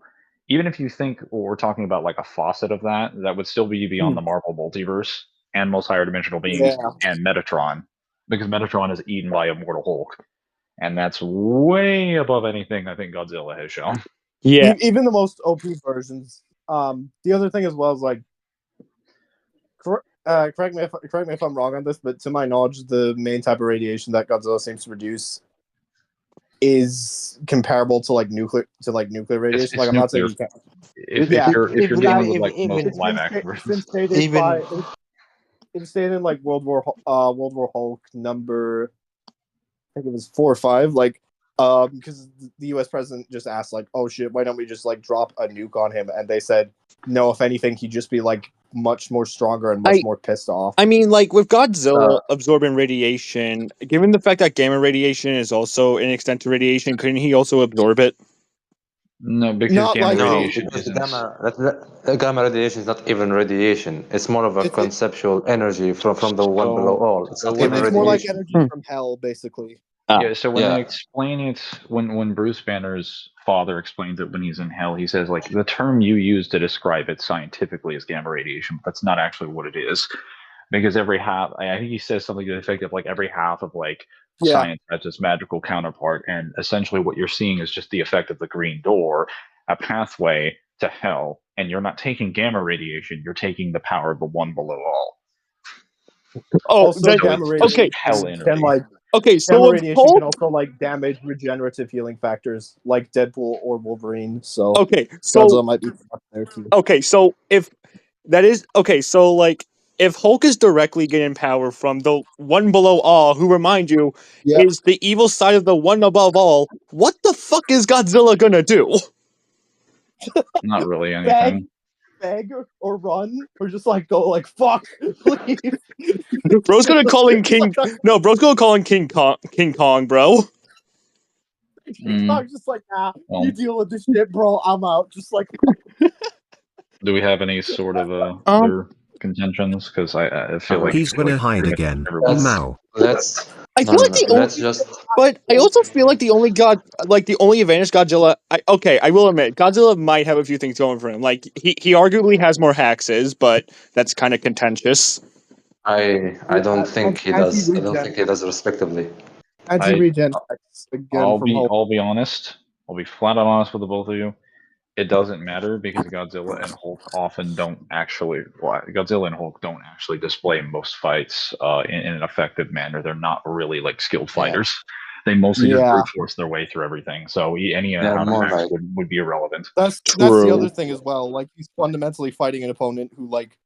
even if you think we're talking about like a faucet of that, that would still be beyond the Marvel multiverse and most higher dimensional beings and Metatron, because Metatron is eaten by Immortal Hulk, and that's way above anything I think Godzilla has shown. Yeah. Even the most OP versions. The other thing as well is like, correct me if I'm wrong on this, but to my knowledge, the main type of radiation that Godzilla seems to produce is comparable to nuclear radiation. It's like I'm not saying nuclear. you can't. If you're dealing with like most live action It's versions, been stated by it's stated in like World War Hulk number, I think it was 4 or 5. Because the U.S. president just asked like, oh shit, why don't we just like drop a nuke on him? And they said no. If anything, he'd just be like much more stronger and much more pissed off. I mean, like with Godzilla absorbing radiation, given the fact that gamma radiation is also an extent to radiation, couldn't he also absorb it? no, because Not gamma like- radiation because isn't. gamma radiation is not even radiation. It's more of a conceptual energy from the one below all. It's not even It's more like radiation. energy from hell, basically. Yeah, so when they explain it, when Bruce Banner's father explains it when he's in hell, he says like the term you use to describe it scientifically is gamma radiation, but that's not actually what it is, because every half, I think he says something to the effect of like every half of like science has its magical counterpart, and essentially what you're seeing is just the effect of the green door, a pathway to hell, and you're not taking gamma radiation, you're taking the power of the one below all. Oh, Also, gamma radiation okay. Hell energy. Okay, so Gamma if radiation Hulk, can also like damage regenerative healing factors like Deadpool or Wolverine. So okay, so Godzilla might be fucked there too. okay, so if that is okay, so like if Hulk is directly getting power from the one below all, who remind you Yeah. is the evil side of the one above all, what the fuck is Godzilla gonna do? Not really Beg, anything. beg, or run, or just like go like fuck, please. Bro's gonna call in It's King. like No, bro's gonna call in King Kong, bro. Mm, I'm just like, well, you deal with this shit, bro. I'm out. Just like, do we have any sort of Um, other contentions? Because I feel like He's gonna hide pretty much again. everyone. Let's Now. let's I no feel no like no. the Let's only, just but I also feel like the only advantage Godzilla. I will admit, Godzilla might have a few things going for him. Like he arguably has more hexes, but that's kind of contentious. I don't think he does. I don't anti-regen, think he does respectively. anti-regen effects again from Hulk. I'll be honest. I'll be flat out honest with the both of you. It doesn't matter because Godzilla and Hulk often don't actually. Well, Godzilla and Hulk don't actually display most fights in an effective manner. They're not really like skilled Yeah. fighters. They mostly just Yeah. brute force their way through everything. So any They're amount of more attacks like would be irrelevant. That's the True. other thing as well. Like he's fundamentally fighting an opponent who like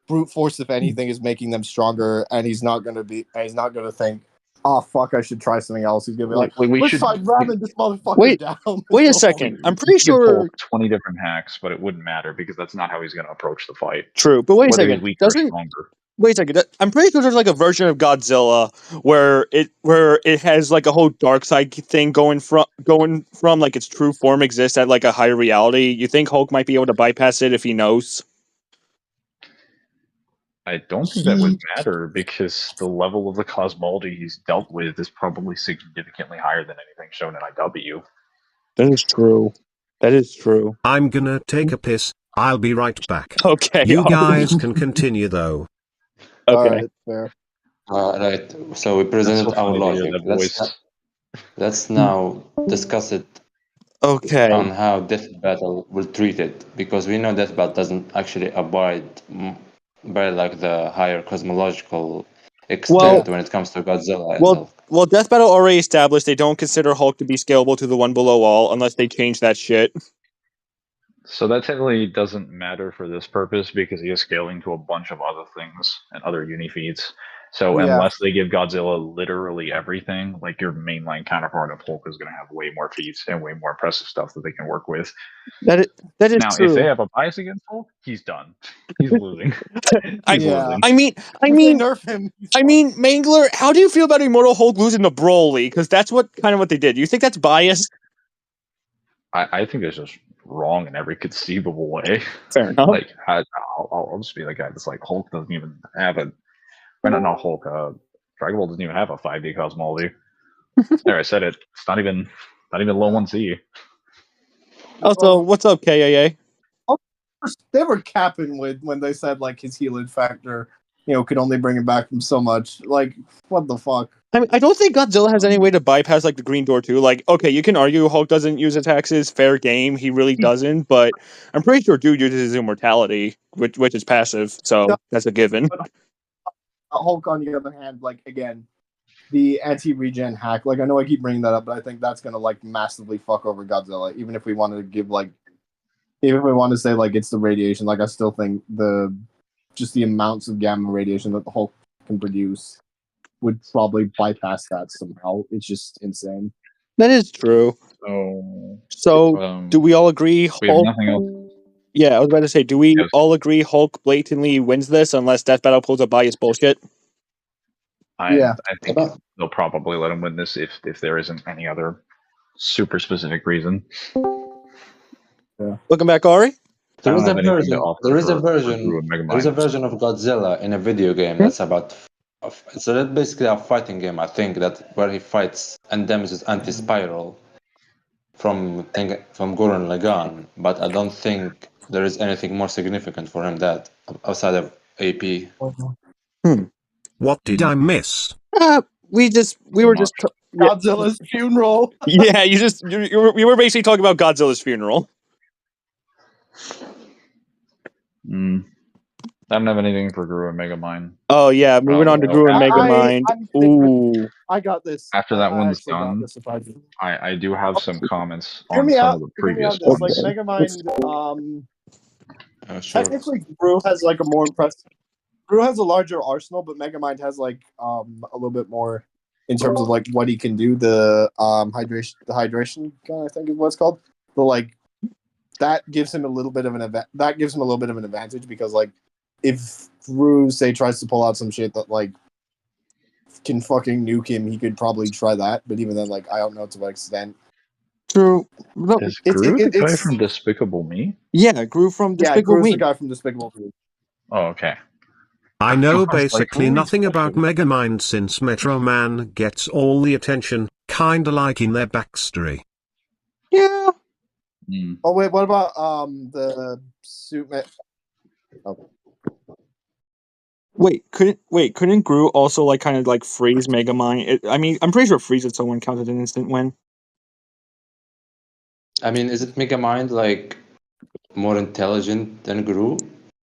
brute force, if anything, is making them stronger, and he's not gonna think, oh fuck, I should try something else. He's gonna be like, We let's should try ramming this motherfucker Wait- down. Wait a So, second. I'm we pretty could give sure. Hulk 20 different hacks, but it wouldn't matter because that's not how he's going to approach the fight. True, but wait a Whether he's second. weaker or Doesn't stronger. wait a second. I'm pretty sure there's like a version of Godzilla where it has like a whole dark side thing going from like its true form exists at like a higher reality. You think Hulk might be able to bypass it if he knows? I don't think that would matter because the level of the cosmology he's dealt with is probably significantly higher than anything shown in IW. That is true. That is true. I'm gonna take a piss. I'll be right back. Okay. You guys can continue though. Okay. Alright, fair. right. So we That's presented so our funny to hear logic. that voice. Let's now discuss it Okay. on how Death Battle will treat it, because we know Death Battle doesn't actually abide by like the higher cosmological extent when it comes to Godzilla itself. Well, Death Battle already established they don't consider Hulk to be scalable to the one below all unless they change that shit. So that technically doesn't matter for this purpose because he is scaling to a bunch of other things and other unifeats. So Yeah. unless they give Godzilla literally everything, like your mainline counterpart of Hulk is going to have way more feats and way more impressive stuff that they can work with. That is Now, true. if they have a bias against Hulk, he's done. He's losing. He's Yeah. losing. I mean, If they nerf him, he's Mangler, how do you feel about Immortal Hulk losing to Broly? Because that's what they did. You think that's biased? I think it's just wrong in every conceivable way. Fair enough. Like, I'll just be the guy that's like, Hulk doesn't even have a. Not Hulk. Dragon Ball doesn't even have a 5D cosmology. There, I said it. It's not even low 1C. Also, what's up, KAA? they were capping with when they said like his healing factor, could only bring him back from so much. Like, what the fuck? I mean, I don't think Godzilla has any way to bypass like the Green Door too. Like, okay, you can argue Hulk doesn't use attacks, fair game. He really doesn't, but I'm pretty sure dude uses his immortality, which is passive, so that's a given. Hulk, on the other hand, like again, the anti-regen hack. Like, I know I keep bringing that up, but I think that's gonna like massively fuck over Godzilla. Even if we wanted to give like, even if we want to say like it's the radiation, like I still think the amounts of gamma radiation that the Hulk can produce would probably bypass that somehow. It's just insane. That is true. So do we all agree We have Hulk? nothing else. Yeah, I was about to say, do we Yes. all agree Hulk blatantly wins this unless Death Battle pulls a bias bullshit? I think they'll probably let him win this if there isn't any other super specific reason. Yeah. Looking back, Ari? There is a anything to version. offer There is a for version. Gru and Megamind. There is a version of Godzilla in a video game that's about. So that's basically a fighting game, I think, that where he fights and damages anti-spiral from Gurren Lagann, but I don't think there is anything more significant for him that outside of AP. What did I miss? We were just Godzilla's funeral. yeah. You were basically talking about Godzilla's funeral. I don't have anything for Gru and Megamind. Oh yeah, moving on to Gru and Megamind. I'm I got this. After that I one's actually got done, this. Surprisingly. I do have some comments Hear on me some out. of the Hear me previous out. This like ones. Megamind. Sure. Technically, Gru has like a more impressive. Gru has a larger arsenal, but Megamind has like a little bit more in terms of like what he can do. The hydration gun, I think is what it's called. But like that gives him a little bit of an advantage because like if Gru say tries to pull out some shit that like can fucking nuke him, he could probably try that. But even then, like I don't know to what extent. True. No, Is It's Gru the guy it's from Despicable Me? yeah, Gru from yeah, Despicable Gru's the Me. guy from Despicable Me. Oh, okay. I know I was like, basically who is nothing about that? Megamind since Metro Man gets all the attention, kinda like in their backstory. Yeah. Hmm. Oh wait, what about the suit? Oh. Couldn't Gru also like kind of like freeze Megamind? I mean, I'm pretty sure freeze at someone counted an instant win. I mean, is it Megamind like more intelligent than Gru?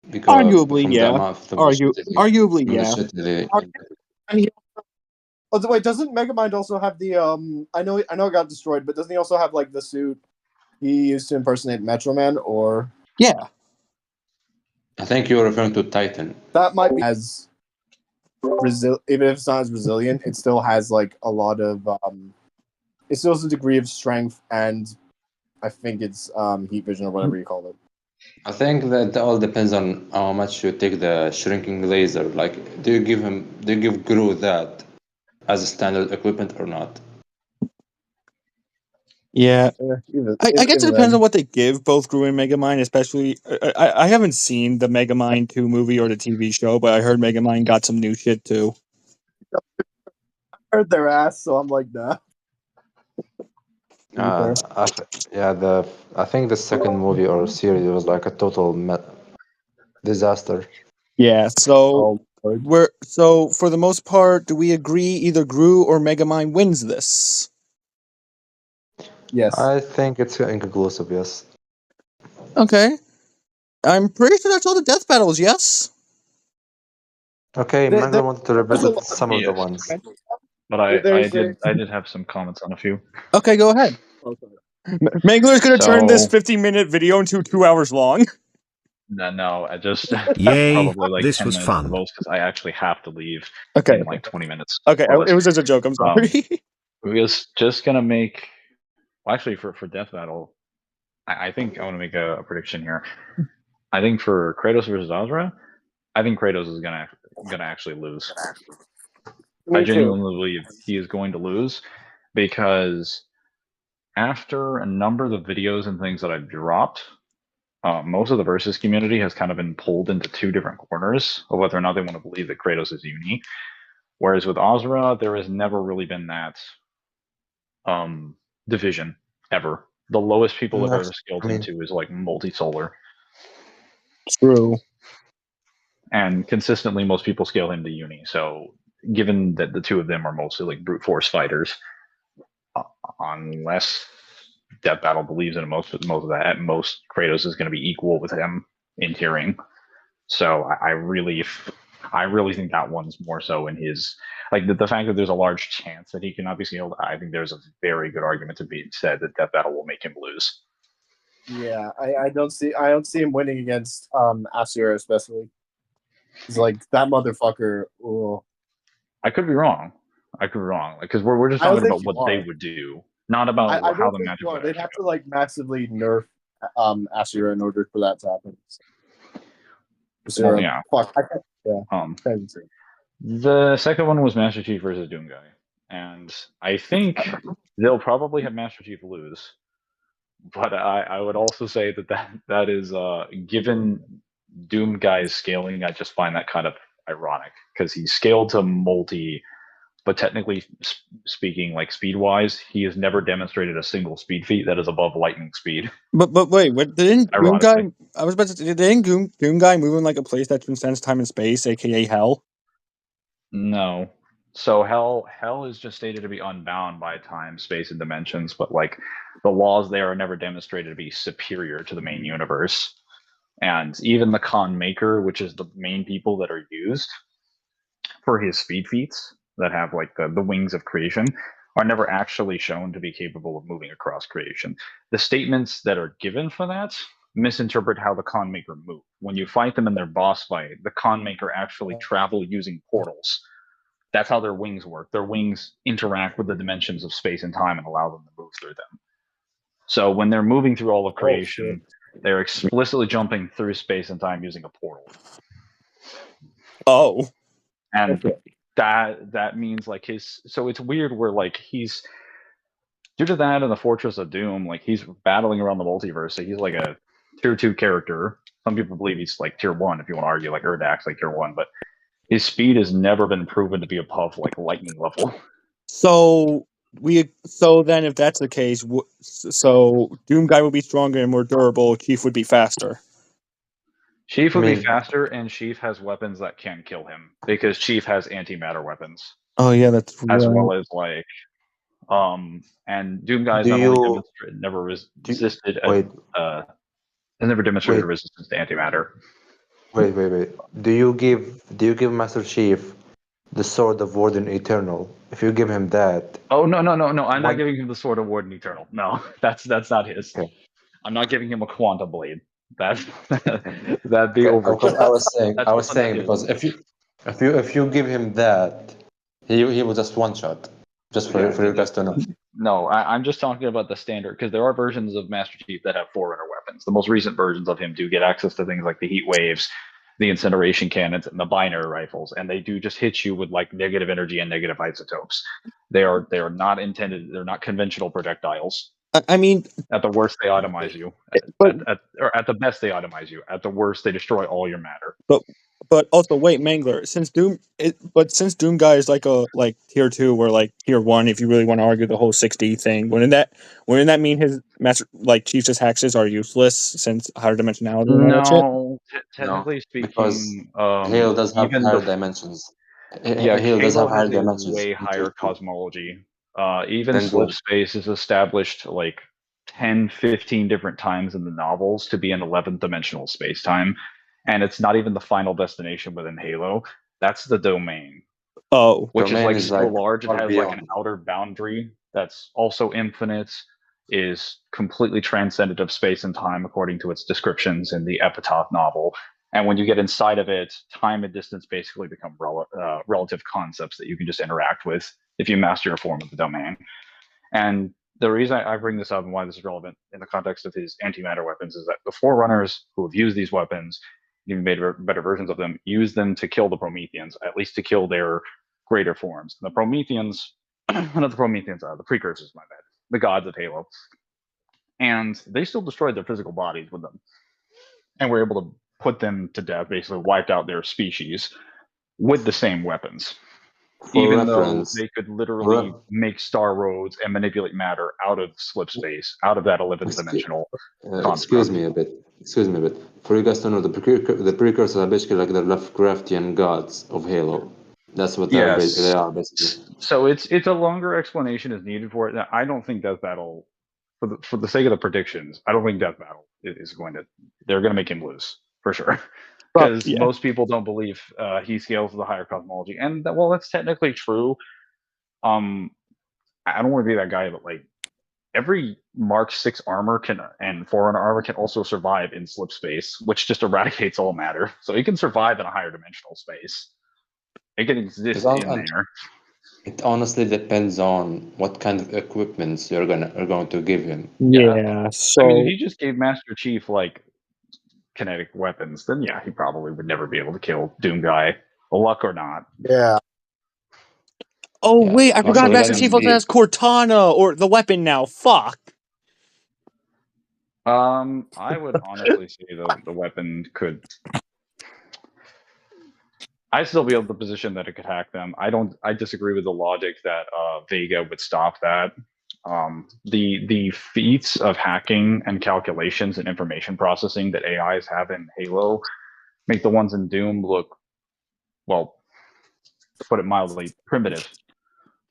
Because Arguably, from the yeah. amount of the shit that he, Arguably, from the yeah. shit that he, And he, oh, wait, doesn't Megamind also have the I know it got destroyed, but doesn't he also have like the suit he used to impersonate Metro Man? Or Yeah. I think you're referring to Titan. that might be as even if it's not as resilient, it still has like a lot of it still has a degree of strength, and I think it's heat vision or whatever you call it. I think that all depends on how much you take the shrinking laser. Like, do you give Gru that as a standard equipment or not? Yeah. Even, I guess it even depends then. on what they give both Gru and Megamind, especially. I haven't seen the Megamind 2 movie or the TV show, but I heard Megamind got some new shit too. I heard their ass, so I'm like, nah. To be fair. I think the second movie or series was like a total disaster. Yeah, so Lord. so for the most part, do we agree either Gru or Megamind wins this? Yes. I think it's inconclusive, yes. Okay. I'm pretty sure that's all the death battles, yes? Okay, There- Mangler wanted to there's a revisit lot of some of the Yes. ones. But I There's did have some comments on a few. Okay, go ahead. Okay. Mangler's gonna turn this So 15-minute video into 2 hours long. no, I just Yay, probably like this 10 was minutes at the fun. most because I actually have to leave Okay. in like 20 minutes. Okay, or it less. was just a joke, I'm sorry. We was just gonna make. Well, actually, for Death Battle, I think I want to make a prediction here. I think for Kratos versus Asura, I think Kratos is gonna actually lose. I Me too. genuinely believe he is going to lose because after a number of the videos and things that I've dropped, most of the versus community has kind of been pulled into two different corners of whether or not they want to believe that Kratos is Uni. Whereas with Asura, there has never really been that division ever. The lowest people have ever scaled I mean, into is like multi-solar. True. And consistently, most people scale him to Uni. So, given that the two of them are mostly like brute force fighters, unless Death Battle believes in most of that, at most Kratos is going to be equal with him in tiering. So, I really think that one's more so in his like the fact that there's a large chance that he cannot be scaled. I think there's a very good argument to be said that Death Battle will make him lose. Yeah, I don't see him winning against Asura especially. He's like that motherfucker. Ooh. I could be wrong. Because we're just I don't talking think about you what they are. would do, not about I how don't the think magic you are. would They'd actually have to go. like massively nerf Asura in order for that to happen. Asura, Well, yeah. fuck. I can't, can't even say. The second one was Master Chief versus Doom Guy, and I think they'll probably have Master Chief lose. But I would also say that is given Doom Guy's scaling, I just find that kind of ironic because he's scaled to multi, but technically speaking, like speed wise, he has never demonstrated a single speed feat that is above lightning speed. But wait, what didn't Doom Guy? Ironically, I was about to say, didn't Doom Guy move in like a place that transcends time and space, aka hell? no. So hell is just stated to be unbound by time, space, and dimensions, but like the laws there are never demonstrated to be superior to the main universe. And even the Khan Maker, which is the main people that are used for his speed feats, that have like the wings of creation are never actually shown to be capable of moving across creation. The statements that are given for that misinterpret how the Con Maker move. When you fight them in their boss fight, the Con Maker actually travel using portals. That's how their wings work. Their wings interact with the dimensions of space and time and allow them to move through them. So when they're moving through all of creation, they're explicitly jumping through space and time using a portal. Oh. And that means like so it's weird where like he's due to that in the Fortress of Doom, like he's battling around the multiverse, so he's like a tier 2 character. Some people believe he's like tier 1 if you want to argue like Erdak's like tier 1, but his speed has never been proven to be above like lightning level. So then if that's the case, so Doom Guy would be stronger and more durable, Chief would be faster. Chief would be faster, and Chief has weapons that can kill him because Chief has antimatter weapons. Oh yeah, that's as right. well as like and Doom Guy's never resisted never demonstrated resistance to antimatter. Wait. Do you give Master Chief the Sword of Warden Eternal? If you give him that... Oh no! I'm not giving him the Sword of Warden Eternal. No, that's not his. Okay. I'm not giving him a Quantum Blade. That'd be overkill. I was saying because if you give him that, he will just one shot. Just for you guys to know. No, I'm just talking about the standard, because there are versions of Master Chief that have Forerunner weapons. The most recent versions of him do get access to things like the heat waves, the incineration cannons, and the binary rifles, and they do just hit you with like negative energy and negative isotopes. They are not intended. They're not conventional projectiles. I mean, at the worst, they atomize you. Or at the best, they atomize you. At the worst, they destroy all your matter. But also, wait, Mangler. Since Doom Guy is like tier 2 or like tier 1, if you really want to argue the whole 60 thing, wouldn't that mean his master Chief's hexes are useless since higher dimensionality? No, technically speaking, because Halo does have higher dimensions. Halo does have higher dimensions. Way higher cosmology. Even slip space is established like 10, 15 different times in the novels to be an 11th dimensional space-time. And it's not even the final destination within Halo. That's the domain. Oh. Which is so large, it has like an outer boundary that's also infinite, is completely transcendent of space and time according to its descriptions in the Epitaph novel. And when you get inside of it, time and distance basically become relative concepts that you can just interact with if you master your form of the domain. And the reason I bring this up and why this is relevant in the context of his antimatter weapons is that the Forerunners who have used these weapons, even made better versions of them, use them to kill the Prometheans, at least to kill their greater forms. And the Prometheans, the precursors, my bad, the gods of Halo. And they still destroyed their physical bodies with them. And were able to put them to death, basically wiped out their species with the same weapons. Even though they could literally make star roads and manipulate matter out of slip space, out of that 11th dimensional construct. Excuse me a bit. For you guys to know, the precursors are basically like the Lovecraftian gods of Halo. That's what they are basically. So it's a longer explanation is needed for it. I don't think Death Battle, for the sake of the predictions, I don't think Death Battle is they're going to make him lose for sure. Because most people don't believe he scales to the higher cosmology, and that's technically true. I don't want to be that guy, but like every Mark 6 armor and Forerunner armor can also survive in slip space, which just eradicates all matter. So it can survive in a higher dimensional space. It can exist in there. It honestly depends on what kind of equipments are going to give him. Yeah. So I mean, if he just gave Master Chief like kinetic weapons, then he probably would never be able to kill Doom Guy, luck or not. Yeah. Oh wait, I forgot Master Chief also has Cortana, or the weapon now. Fuck. I would honestly say the weapon could. I'd still be able to position that it could hack them. I disagree with the logic that Vega would stop that. The feats of hacking and calculations and information processing that AIs have in Halo make the ones in Doom look, well, to put it mildly, primitive.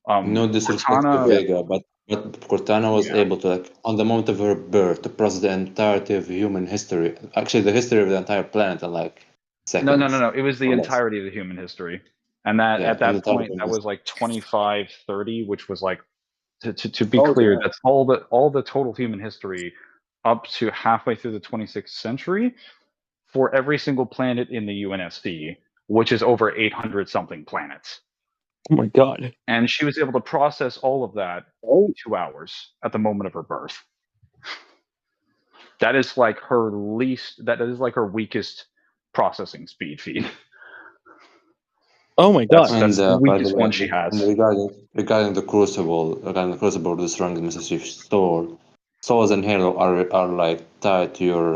No disrespect to Vega, but Cortana was able to, like, on the moment of her birth, to process the entirety of human history. Actually, the history of the entire planet in like seconds. No. It was the entirety of the human history. And that Yeah, at that and the title point, that is- was like 25-30, which was like, to be Oh, clear, yeah. that's all the total human history up to halfway through the 26th century for every single planet in the UNSC, which is over 800 something planets. Oh my god. And she was able to process all of that Oh, in 2 hours at the moment of her birth. That is like her weakest processing speed feed. Oh my god. And That's the by the weakest way, one she has. regarding the Crucible, the strongest Mississippi Soul, Souls and Halo are like tied to your.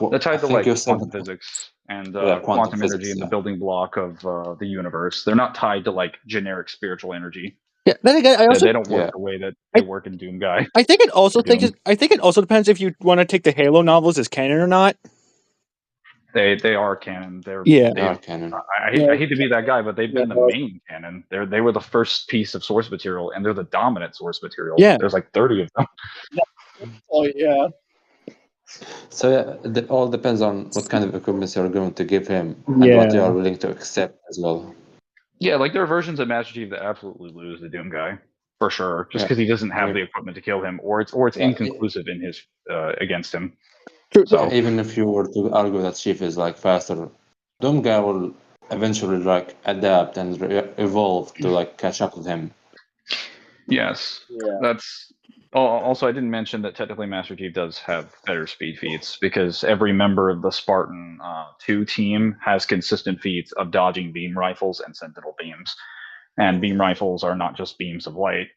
They're I tied to think like you said quantum physics and quantum quantum energy physics. and the Yeah. building block of the universe. They're not tied to like generic spiritual energy. Yeah. Then again, They don't work Yeah. the way that they work in Doom Guy. I think it also Doom. I think it also depends if you want to take the Halo novels as canon or not. They are canon. Yeah. They are canon. I hate to be that guy, but they've been the Yeah. main canon. They were the first piece of source material, and they're the dominant source material. Yeah. There's like 30 of them. oh yeah. So yeah, it all depends on what kind of equipment you're going to give him and what you Yeah. are willing to accept as well. Yeah, like there are versions of Master Chief that absolutely lose the Doom Guy for sure, just Yeah. because he doesn't have Yeah. the equipment to kill him, or it's Yeah. inconclusive in his against him. True. So Even if you were to argue that Chief is like faster, Doom Guy will eventually like adapt and evolve to like catch up with him. yes, Yeah. that's also I didn't mention that technically Master Chief does have better speed feats because every member of the Spartan 2 team has consistent feats of dodging beam rifles and sentinel beams, and beam rifles are not just beams of light.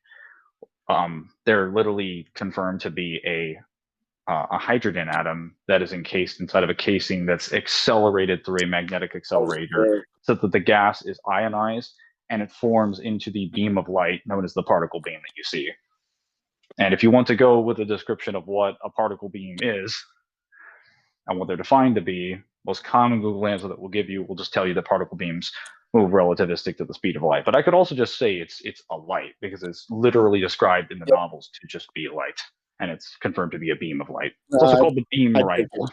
They're literally confirmed to be a hydrogen atom that is encased inside of a casing that's accelerated through a magnetic accelerator so that the gas is ionized and it forms into the beam of light known as the particle beam that you see. And if you want to go with a description of what a particle beam is and what they're defined to be, most common Google answer that will give you will just tell you that particle beams move relativistic to the speed of light. But I could also just say it's a light because it's literally described in the novels to just be light. And it's confirmed to be a beam of light. It's also called the beam rifle.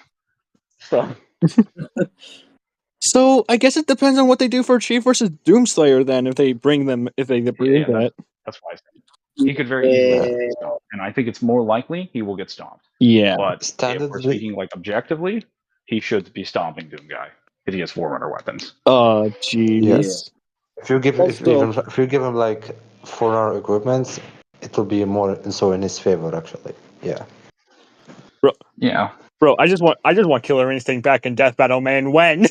So I guess it depends on what they do for Chief versus Doomslayer then, if they bring that. That's why I said he could very easily get stomped. And I think it's more likely he will get stomped. Yeah. But if we're Standardly- speaking like objectively, he should be stomping Doom Guy because he has Forerunner weapons. Jeez. Yes. If you give Also- if you give him like 4-hour equipment, it will be more so in his favor actually. Yeah. Yeah. Bro, I just want Killer Instinct back in Death Battle, man. When?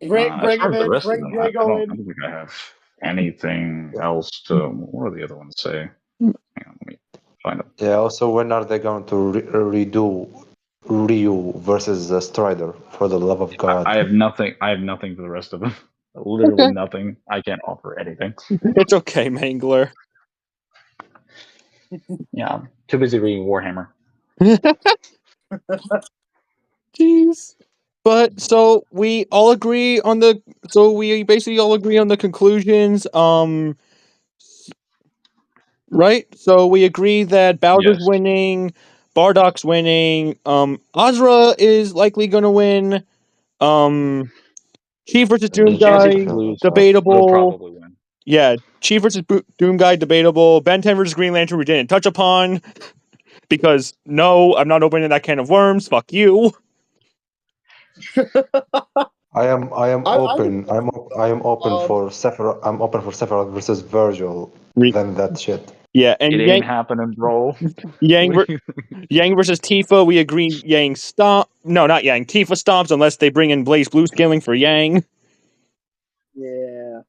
Bring As far him as the in. rest of Bring them, I Drago don't in. think I have anything else to. What do the other ones say? Hang on, let me find them. Yeah. Also, when are they going to redo Ryu versus Strider? For the love of God. I have nothing. I have nothing for the rest of them. Literally Okay. nothing. I can't offer anything. It's okay, Mangler. Yeah, I'm too busy reading Warhammer. Jeez. But so we all agree on the. So we basically all agree on the conclusions. Right. So we agree that Bowser's Yes. winning, Bardock's winning. Asura is likely going to win. Chief versus Doom The chance he Guy, can lose, debatable. he'll probably win. Yeah, Chief versus Doom Guy, debatable. Ben 10 versus Green Lantern, we didn't touch upon because no, I'm not opening that can of worms. Fuck you. I am open. I am open Um, for Sephiroth. I'm open for Sephiroth versus Virgil. Than that shit. Yeah, and It ain't happening, bro. Yang versus Tifa, we agree Yang stomp. No, not Yang. Tifa stomps unless they bring in Blaze Blue scaling for Yang. Yeah.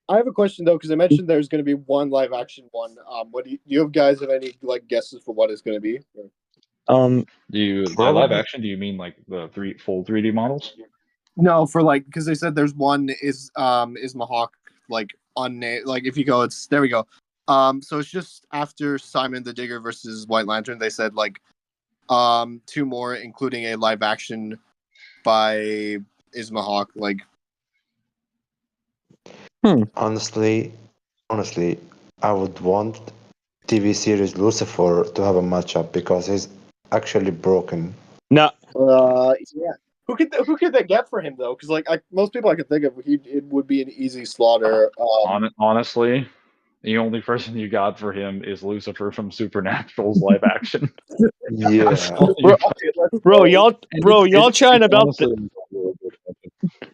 I have a question though, because I mentioned there's going to be one live action one. What do you guys have any like guesses for what it's going to be? Do you by Probably. live action? Do you mean like the full 3D models? No, for like because they said there's one is Mahawk like unnamed. Like if you go, it's there we go. So it's just after Simon the Digger versus White Lantern. They said like 2 more, including a live action by Ismahawk. Like Honestly, I would want TV series Lucifer to have a matchup because he's actually broken. No, yeah. Who could they get for him though? Because like most people I could think of, it would be an easy slaughter. Honestly, the only person you got for him is Lucifer from Supernatural's live action. Yeah. Bro, bro, And y'all chatting about honestly,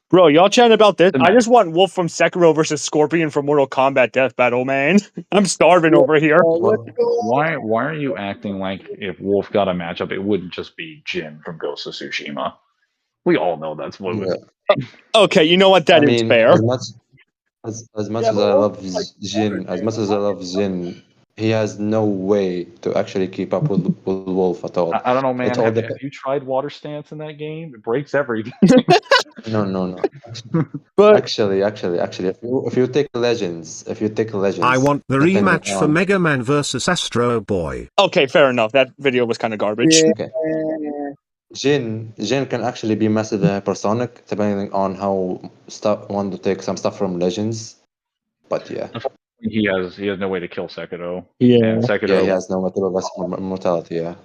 bro, y'all chatting about this. And- I just want Wolf from Sekiro versus Scorpion from Mortal Kombat Death Battle, man. I'm starving over here. why are you acting like if Wolf got a matchup, it wouldn't just be Jin from Ghost of Tsushima? We all know that's what it would. Yeah. Okay, you know what? That I is mean, fair. as much Yeah, as but I Wolf love is, like, Jin, as much as I love Jin, he has no way to actually keep up with Wolf at all. I don't know, man. It all Have depends. you tried water stance in that game? It breaks everything. No. But Actually, if you take Legends, I want the depending rematch for on Megaman vs Astro Boy. okay, fair enough. That video was kind of garbage. Yeah. okay, Jin can actually be massive and hypersonic depending on how want to take some stuff from Legends. But yeah, he has no way to kill Sekiro. Yeah. And Sekiro, yeah, he has no material immortality. Yeah,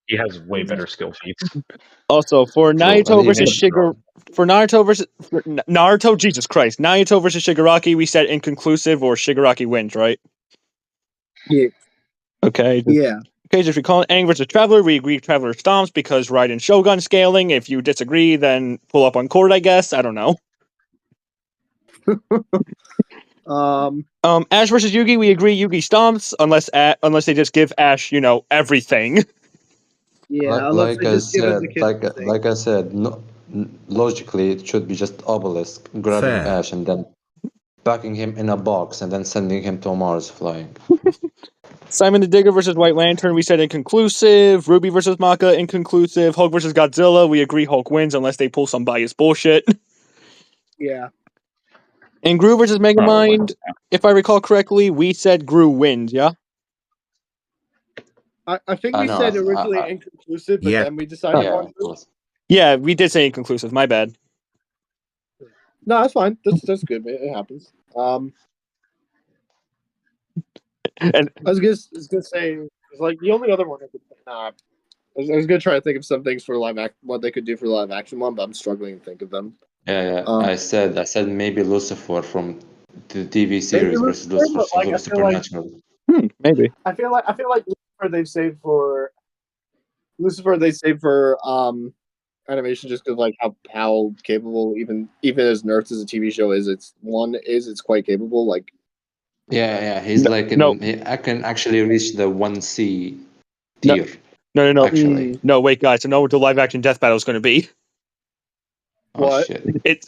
he has way better skill feats. Also, for true. And Naruto versus even Naruto, Jesus Christ, Naruto versus Shigaraki, we said inconclusive or Shigaraki wins, right? Yeah. Okay. Yeah. Okay, just recalling Aang versus Traveler, we agree Traveler stomps because Raiden Shogun scaling. If you disagree, then pull up on court, I guess. I don't know. Ash versus Yugi, we agree Yugi stomps unless they just give Ash, everything. Yeah. Unless like they I just give him the said, kid thing. like I said, no, logically it should be just Obelisk grabbing Fair. Ash and then packing him in a box and then sending him to Mars flying. Simon the Digger versus White Lantern, we said inconclusive. Ruby versus Maka, inconclusive. Hulk versus Godzilla, we agree Hulk wins unless they pull some biased bullshit. Yeah. And Gru versus Probably. Megamind, if I recall correctly, we said Gru wins, yeah? I think I we know. said originally inconclusive, but Yeah. then we decided Yeah, on of Gru. course. Yeah, we did say inconclusive, my bad. No, that's fine. That's good. It happens. And I was gonna say, it's like the only other one I could. I was gonna try to think of some things for what they could do for live action one, but I'm struggling to think of them. Yeah. I said maybe Lucifer from the TV series Maybe versus Lucifer, Lucifer but like I feel like Supernatural. maybe. I feel like Lucifer they saved for animation just because like how capable even as Nerfed as a TV show is, it's quite capable. Like Yeah. He's No, like no, I can actually reach the 1C no, tier. no. Actually. No, wait, guys. I know what the live action death battle is going to be. Oh What? shit. It's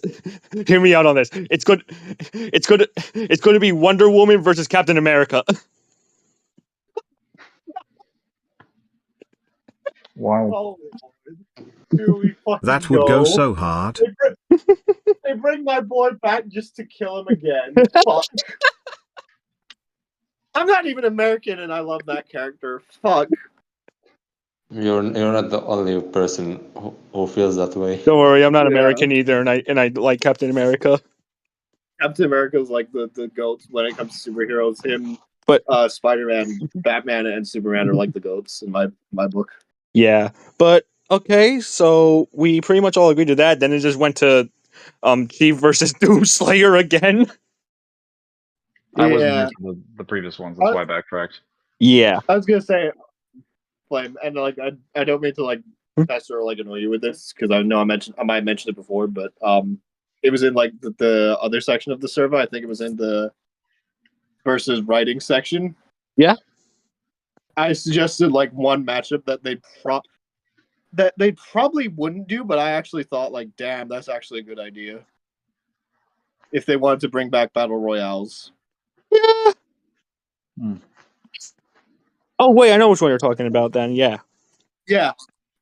hear me out on this. It's good. It's good. It's going to be Wonder Woman versus Captain America. Wow. Oh, here we fucking That would go so hard. They bring my boy back just to kill him again. Fuck. I'm not even American, and I love that character. Fuck. You're not the only person who feels that way. Don't worry, I'm not Yeah. American either, and I like Captain America. Captain America's like the goats when it comes to superheroes. Him, But Spider-Man, Batman, and Superman are like the goats in my book. yeah, but okay, so we pretty much all agreed to that. Then it just went to Chief versus Doomslayer again. I wasn't here Yeah. for the previous ones. That's why I backtracked. Yeah. I was gonna say, Flame, and like I don't mean to like pester or like annoy you with this because I know I might have mentioned it before, but it was in like the other section of the server. I think it was in the versus writing section. Yeah. I suggested like one matchup that they probably wouldn't do, but I actually thought like, damn, that's actually a good idea. If they wanted to bring back battle royales. Yeah. Hmm. Oh wait, I know which one you're talking about. Then yeah. Yeah,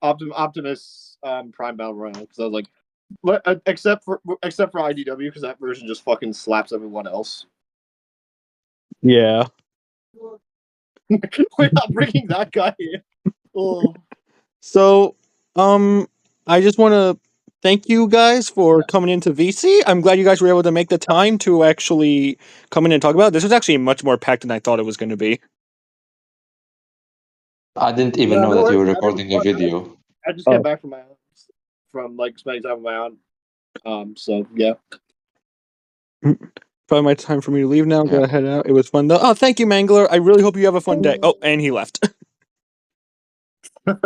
Optimus Prime battle royale because I was like, except for IDW because that version just fucking slaps everyone else. Yeah. We're not bringing that guy in. Oh. So, I just want to thank you guys for coming into VC. I'm glad you guys were able to make the time to actually come in and talk about it. This was actually much more packed than I thought it was going to be. I didn't even know that you were recording a video. I just came back from my house. from like spending time on my own. So yeah. Probably my time for me to leave now. Yeah. Gotta head out. It was fun though. Oh, thank you, Mangler. I really hope you have a fun day. Oh, and he left. So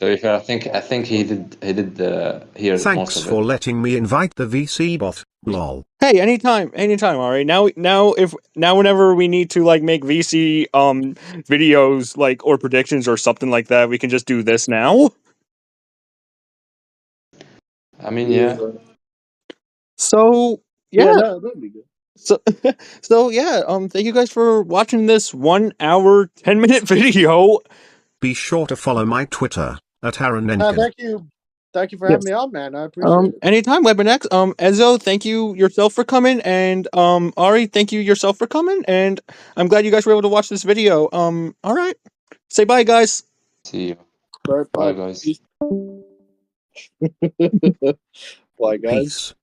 if I think he did hear most Thanks of for it. letting me invite the VC bot. Lol. Hey, anytime. All right. Now, whenever we need to like make VC videos like or predictions or something like that, we can just do this now. I mean, yeah. So Yeah, yeah. no, that'd be good. So yeah. Thank you guys for watching this 1 hour 10-minute video. Be sure to follow my Twitter at Haranenkin. Thank you for Yes. having me on, man. I appreciate it. Anytime, WebNX. Ezzo, thank you yourself for coming, and Ari, thank you yourself for coming, and I'm glad you guys were able to watch this video. All right, say bye, guys. See you. Bye, Bye, guys. Bye, guys. Peace.